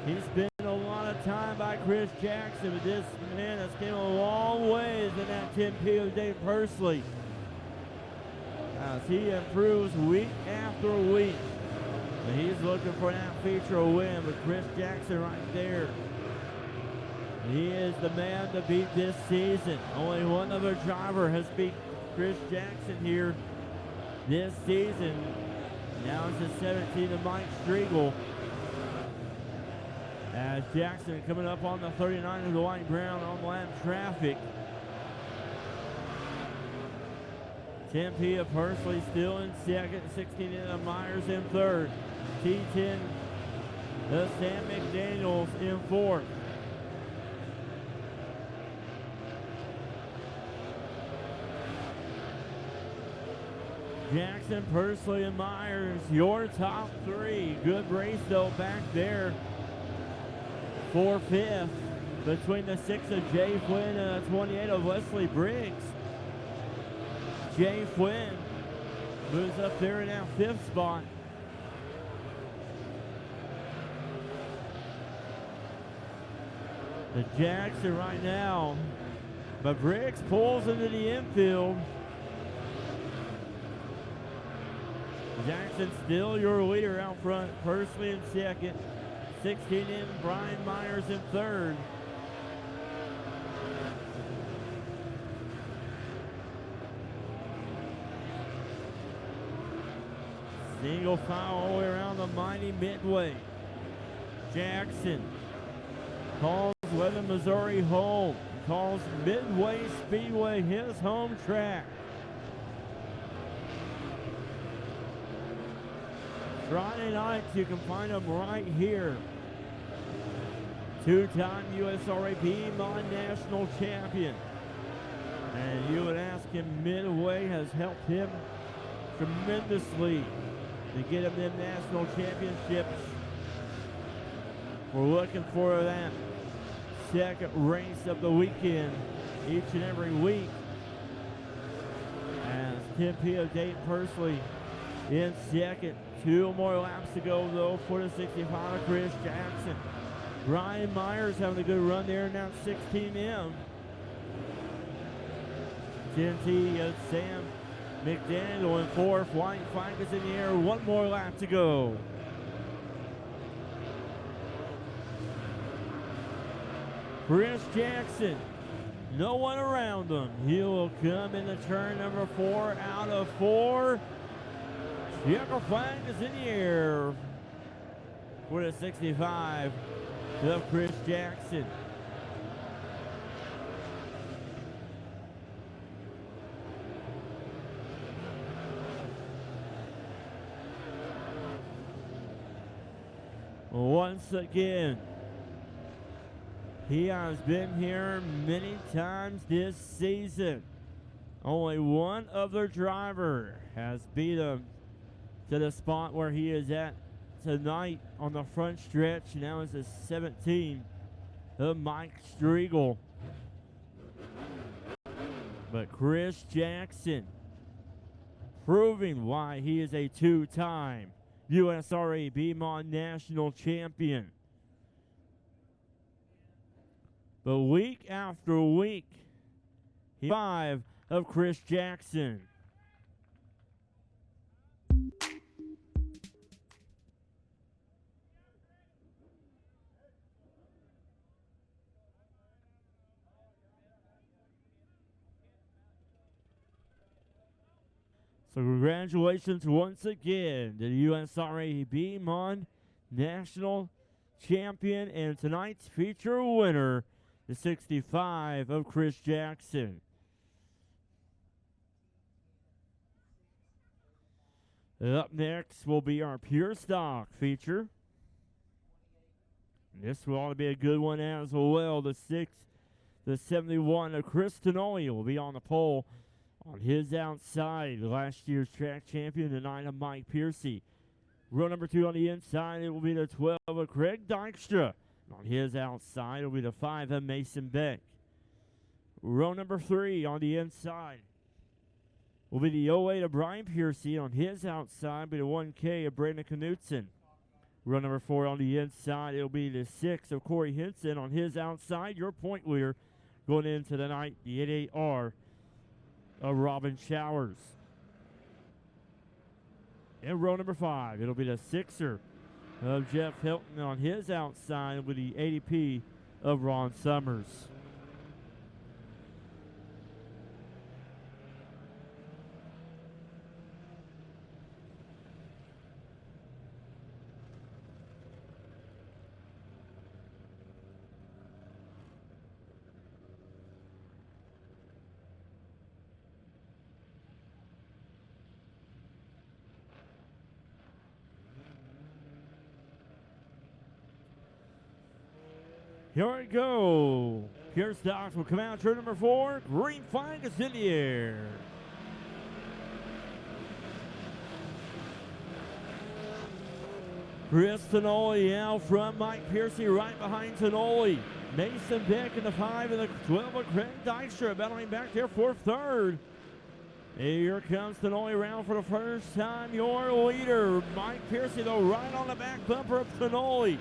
He spent a lot of time by Chris Jackson, but this man has came a long ways in that 10P of Dave Pursley. As he improves week after week. And he's looking for that feature win, but Chris Jackson right there. He is the man to beat this season. Only one other driver has beat Chris Jackson here this season. Now it's the 17 of Mike Striegel. As Jackson coming up on the 39 of the white brown on lap traffic. 10P of Pursley still in second, 16 of Myers in third. T10 of Sam McDaniels in fourth. Jackson, Pursley, and Myers, your top three. Good race though back there for fifth between the 6 of Jay Flynn and the 28 of Wesley Briggs. Jay Flynn moves up there in that fifth spot. The Jackson right now, but Briggs pulls into the infield. Jackson still your leader out front. Pursley in second. 16 in, Brian Myers in third. Single file all the way around the Mighty Midway. Jackson calls Lebanon, Missouri home. Calls Midway Speedway his home track. Friday nights, you can find them right here. Two-time USRA Piedmont National Champion. And you would ask him, Midway has helped him tremendously to get him them national championships. We're looking for that second race of the weekend each and every week. As 10P of Dayton Pursley in second. 2 more laps to go though for the 65 of Chris Jackson. Brian Myers having a good run there in that 16M. 10T of Sam McDaniel in fourth. White flag is in the air. 1 more lap to go. Chris Jackson, no one around him. He will come into turn number 4 out of 4. Checker flag is in the air for the 65 of Chris Jackson. Once again, He has been here many times this season. Only one other driver has beat him to the spot where he is at tonight on the front stretch. Now is the 17 of Mike Striegel. But Chris Jackson proving why he is a two-time USRA BMOD national champion. But week after week, he 5 of Chris Jackson. So congratulations once again to the USRA BMOD national champion and tonight's feature winner, the 65 of Chris Jackson. Up next will be our pure stock feature. This will ought to be a good one as well. The 71 of Chris Tonoi will be on the pole on his outside. Last year's track champion, the 9 of Mike Piercy. Row number 2 on the inside, it will be the 12 of Craig Dykstra. On his outside, it will be the 5 of Mason Beck. Row number 3 on the inside will be the 08 of Brian Piercy. On his outside, will be the 1K of Brandon Knutson. Row number 4 on the inside, it will be the 6 of Corey Henson. On his outside, your point leader going into the night, the 88R of Robin Showers. In row number 5, it'll be the 6er of Jeff Hilton. On his outside with the 80P of Ron Summers. Here we go. Pure Stocks will come out. Turn number 4. Green flag is in the air. Chris Tonoi out front. Mike Piercy right behind Tonoi. Mason Beck in the 5 and the 12 of Craig Dykstra battling back there for third. Here comes Tonoi around for the first time. Your leader, Mike Piercy, though, right on the back bumper of Tonoi.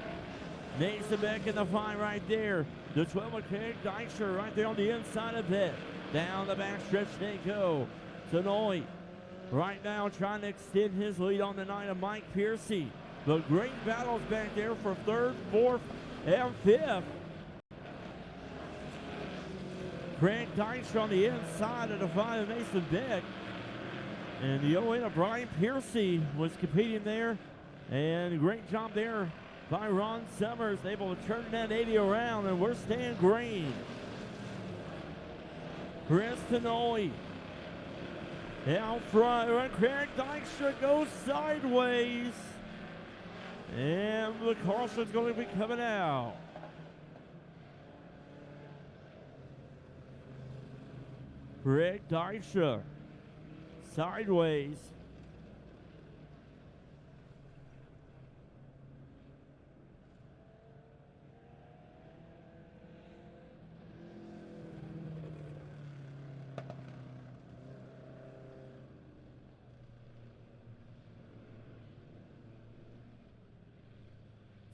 Mason Beck in the 5 right there. The 12 of Craig Dykstra right there on the inside of it. Down the back stretch they go. Tonoi right now trying to extend his lead on the 9 of Mike Piercy. The great battles back there for 3rd, 4th, and 5th. Craig Dykstra on the inside of the 5 of Mason Beck. And the 08 of Brian Piercy was competing there. And great job there by Ron Summers, able to turn that 80 around, and we're staying green. Chris Tonoi out front. Craig Dykstra goes sideways. And the caution's going to be coming out. Craig Dykstra sideways.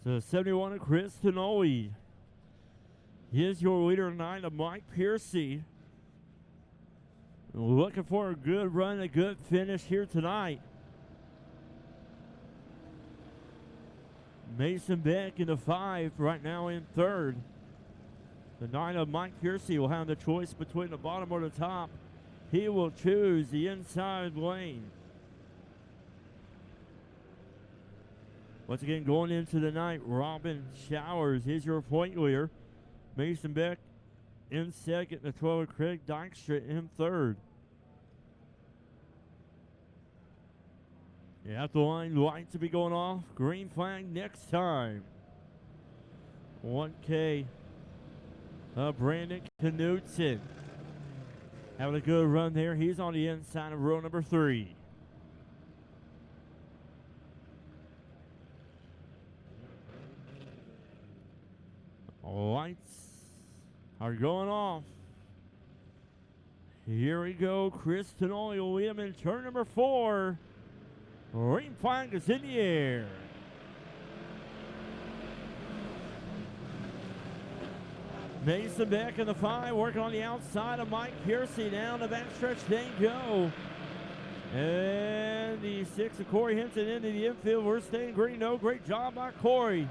So 71 of Chris Tonoi. Here's your leader 9 of Mike Piercy. Looking for a good run, a good finish here tonight. Mason Beck in the 5 right now in 3rd. The 9 of Mike Piercy will have the choice between the bottom or the top. He will choose the inside lane. Once again, going into the night, Robin Showers is your point leader. Mason Beck in 2nd, the 12 of Craig Dykstra in 3rd. At the line, lights to be going off. Green flag next time. 1K Brandon Knutson. Having a good run there. He's on the inside of row number 3. Lights are going off. Here we go. Chris Tenoli will lead him in turn number 4. Green flag is in the air. Mason back in the 5, working on the outside of Mike Piercy. Down the backstretch they go. And the 6 of Corey Henson into the infield. We're staying green. No, great job by Corey.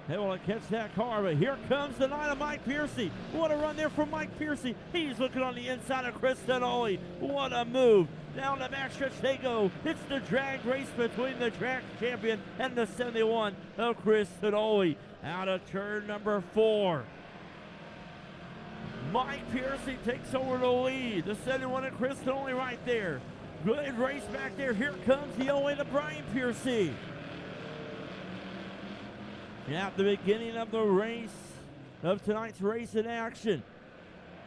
Able to catch that car, but here comes the 9 of Mike Piercy. What a run there from Mike Piercy. He's looking on the inside of Chris Tenoli. What a move. Down the backstretch they go. It's the drag race between the track champion and the 71 of Chris Tenoli. Out of turn number 4. Mike Piercy takes over the lead. The 71 of Chris Tenoli right there. Good race back there. Here comes the 08 of Brian Piercy. At the beginning of the race, of tonight's race in action,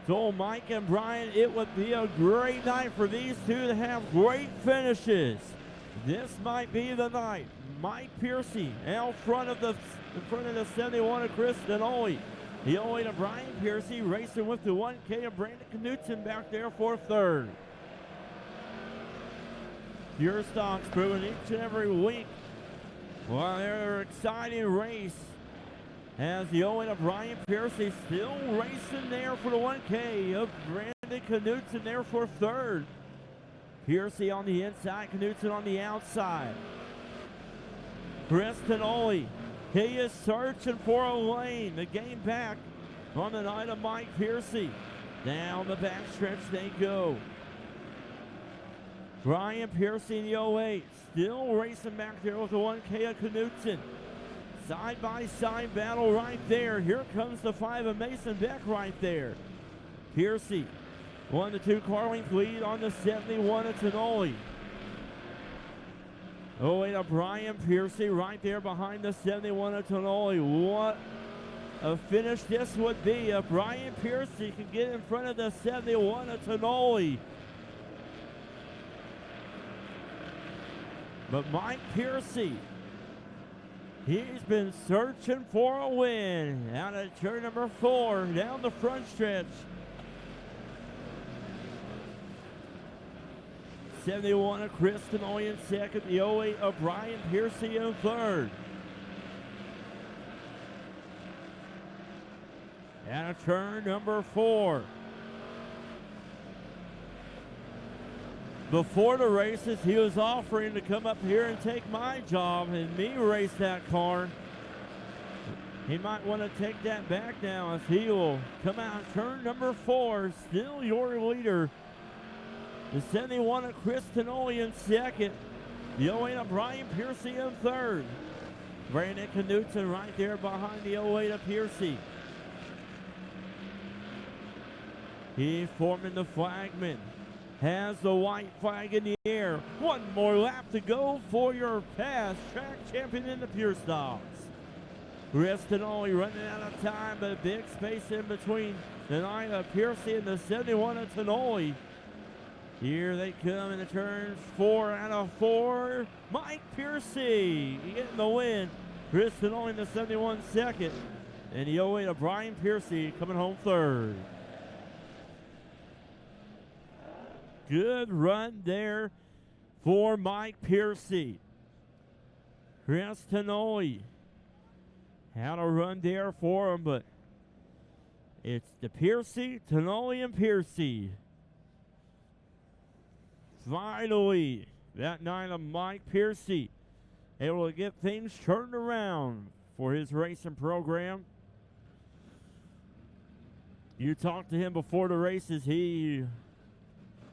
told Mike and Brian it would be a great night for these two to have great finishes. This might be the night. Mike Piercy out front of the 71 of Chris Tenoli. The 08 of Brian Piercy racing with the 1K of Brandon Knutson back there for 3rd. Pure Stocks proving each and every week. Well, they're an exciting race as the 08 of Brian Piercy still racing there for the 1K of Brandon Knutson there for 3rd. Piercy on the inside, Knutson on the outside. Chris Tenoli, he is searching for a lane to gain back on the 9 of Mike Piercy. Down the backstretch they go. Brian Piercy in the 08, still racing back there with the 1K of Knutson. Side-by-side battle right there. Here comes the 5 of Mason Beck right there. Piercy, 1-2 car length lead on the 71 of Tenoli. 08 of Brian Piercy right there behind the 71 of Tenoli. What a finish this would be if Brian Piercy can get in front of the 71 of Tenoli. But Mike Piercy, he's been searching for a win. Out of turn number 4, down the front stretch. 71 of Chris Tenoli in 2nd. The 08 of Brian Piercy in 3rd. Out of turn number 4. Before the races, he was offering to come up here and take my job and me race that car. He might want to take that back now as he will come out turn number 4. Still your leader. The 71 of Chris Tenoli in 2nd. The 08 of Brian Piercy in 3rd. Brandon Knutson right there behind the 08 of Piercy. He forming the flagman. Has the white flag in the air. One more lap to go for your past track champion in the Pure Stocks. Chris Tenoli running out of time, but a big space in between the 9 of Piercy and the 71 of Tenoli. Here they come in the turns 4 out of 4. Mike Piercy getting the win. Chris Tenoli in the 71 2nd. And the 08 of Brian Piercy coming home 3rd. Good run there for Mike Piercy. Chris Tenoli had a run there for him, but it's the Piercy, Tenoli, and Piercy. Finally, that 9 of Mike Piercy able to get things turned around for his racing program. You talked to him before the races, he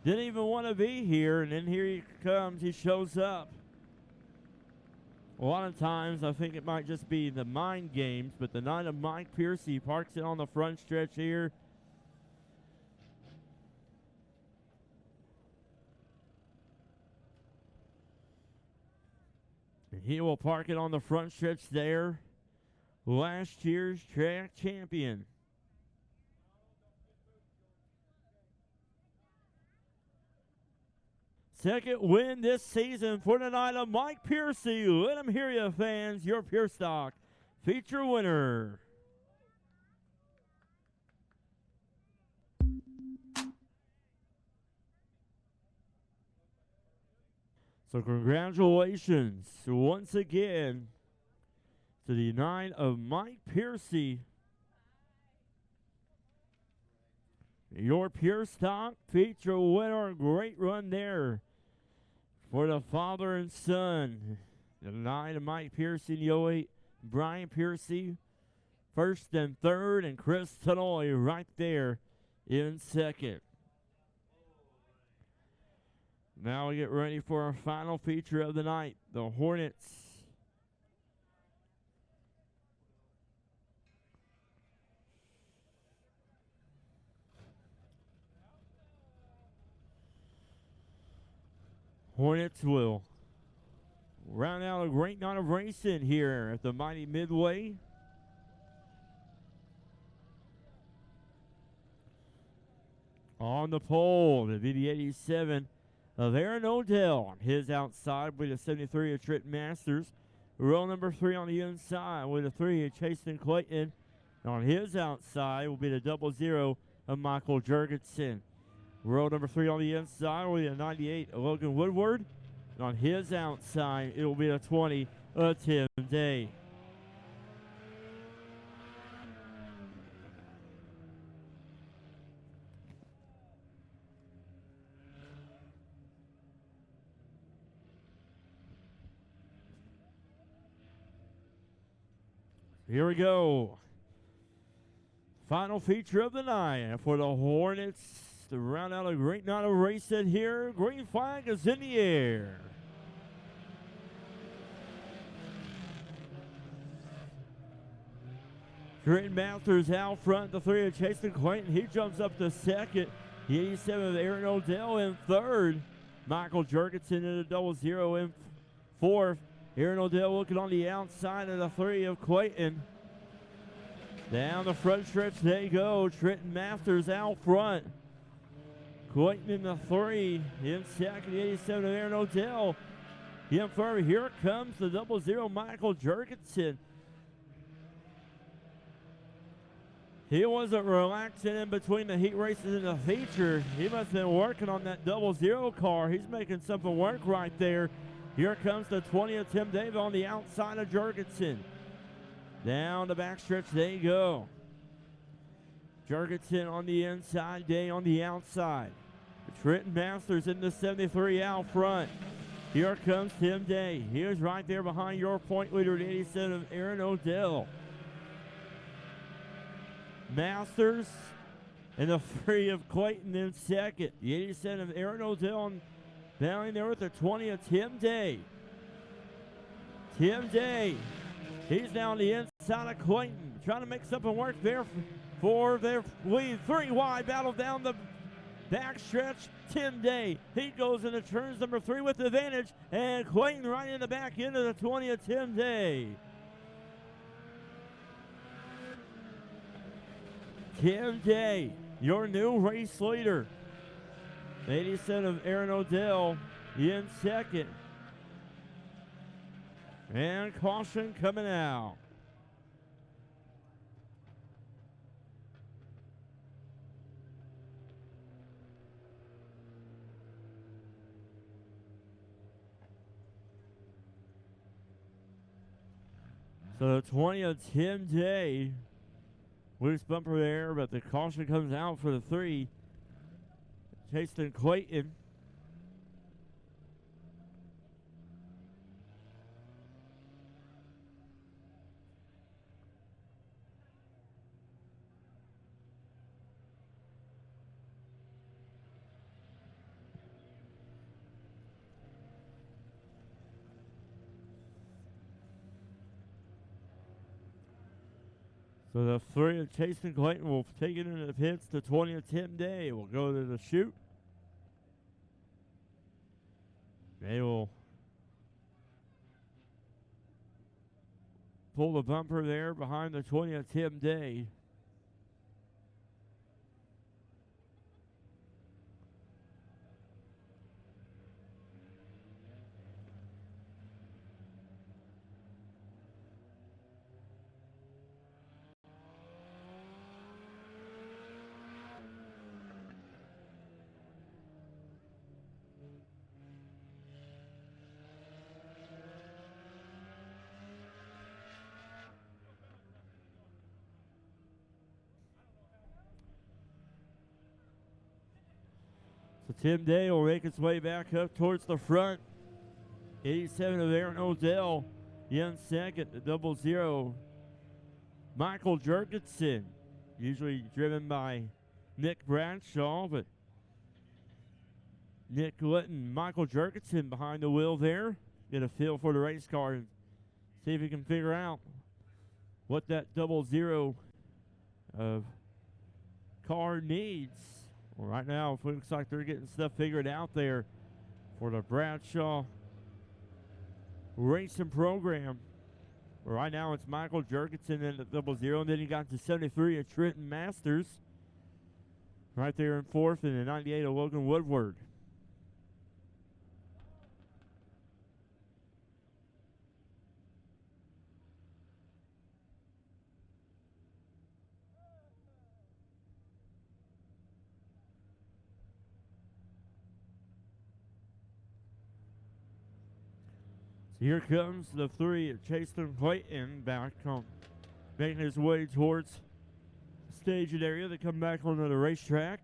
didn't even want to be here, and then here he comes, he shows up. A lot of times I think it might just be the mind games, but the 9 of Mike Piercy parks it on the front stretch here. And he will park it on the front stretch there. Last year's track champion. Second win this season for tonight of Mike Piercy. Let him hear you, fans. Your Pure Stock feature winner. So congratulations once again to the night of Mike Piercy. Your Pure Stock feature winner. Great run there for the father and son. The night of Mike Piercy in the 08. Brian Piercy first and third, and Chris Tanoy right there in second. Now we get ready for our final feature of the night, the Hornets. Hornets will round out a great night of racing here at the mighty Midway. On the pole, the VD87 of Aaron Odell. His outside with a 73 of Trenton Masters. Row number 3 on the inside with a 3 of Chasen Clayton. On his outside will be the 00 of Michael Jurgensen. Row number 3 on the inside will be a 98 of Logan Woodward. And on his outside, it will be a 20 of Tim Day. Here we go. Final feature of the night for the Hornets to round out a great night of racing here. Green flag is in the air. Trenton Masters out front, the 3 of Chasen Clayton. He jumps up to second. The 87 of Aaron Odell in third. Michael Jurgensen in the 00 in fourth. Aaron Odell looking on the outside of the 3 of Clayton. Down the front stretch they go. Trenton Masters out front. Clayton in the 3. In second, the 87 of Aaron Odell. In third, here comes the 00 Michael Jurgensen. He wasn't relaxing in between the heat races and the feature. He must have been working on that 00 car. He's making something work right there. Here comes the 20 of Tim Dave on the outside of Jurgensen. Down the backstretch they go. Jurgensen on the inside, Day on the outside. Trenton Masters in the 73 out front. Here comes Tim Day. He is right there behind your point leader, the 87 of Aaron Odell. Masters and the 3 of Clayton in second. The 87 of Aaron Odell down there with the 20 of Tim Day. Tim Day, he's down the inside of Clayton, trying to make something work there for their lead. 3 wide battle down the backstretch. Tim Day, he goes into turns number 3 with advantage, and Clayton right in the back end of the 20 of Tim Day. Tim Day, your new race leader. 87 of Aaron Odell in second. And caution coming out. So the 20 of Tim Day. Loose bumper there, but the caution comes out for the 3. Chasen Clayton. So the 3 of Chasen Clayton will take it into the pits. The 20 of Tim Day will go to the chute. They will pull the bumper there behind the 20 of Tim Day. So Tim Day will make his way back up towards the front. 87 of Aaron Odell in second. The 00. Michael Jurgensen, usually driven by Nick Bradshaw, but Nick letting Michael Jurgensen behind the wheel there. Get a feel for the race car and see if he can figure out what that 00 of car needs. Well, right now, it looks like they're getting stuff figured out there for the Bradshaw racing program. Well, right now, it's Michael Jurgensen in the 00, and then you got the 73 of Trenton Masters right there in fourth, and the 98 of Logan Woodward. Here comes the 3 of Chasen Clayton back home, making his way towards the staging area. They come back onto the racetrack.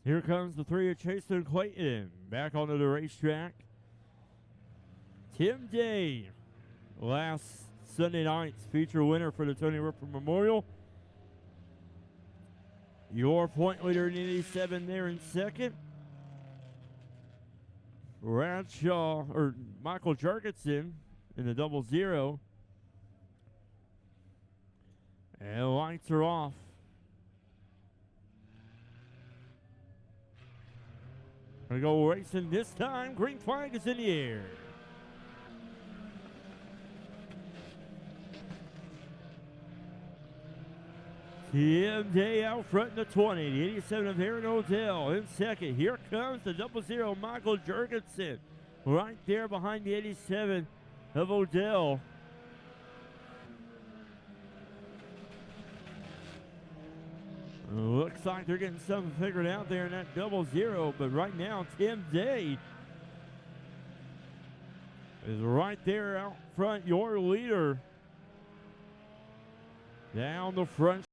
Here comes the 3 of Chasen Clayton back onto the racetrack. Tim Day, last Sunday night's feature winner for the Tony Ripper Memorial. Your point leader in 87 there in second. Bradshaw, or Michael Jurgensen in the 00. And the lights are off. Gonna go racing this time. Green flag is in the air. Tim Day out front in the 20. The 87 of Aaron Odell in second. Here comes the 00 Michael Jurgensen right there behind the 87 of Odell. Looks like they're getting something figured out there in that 00, but right now Tim Day is right there out front, your leader. Down the front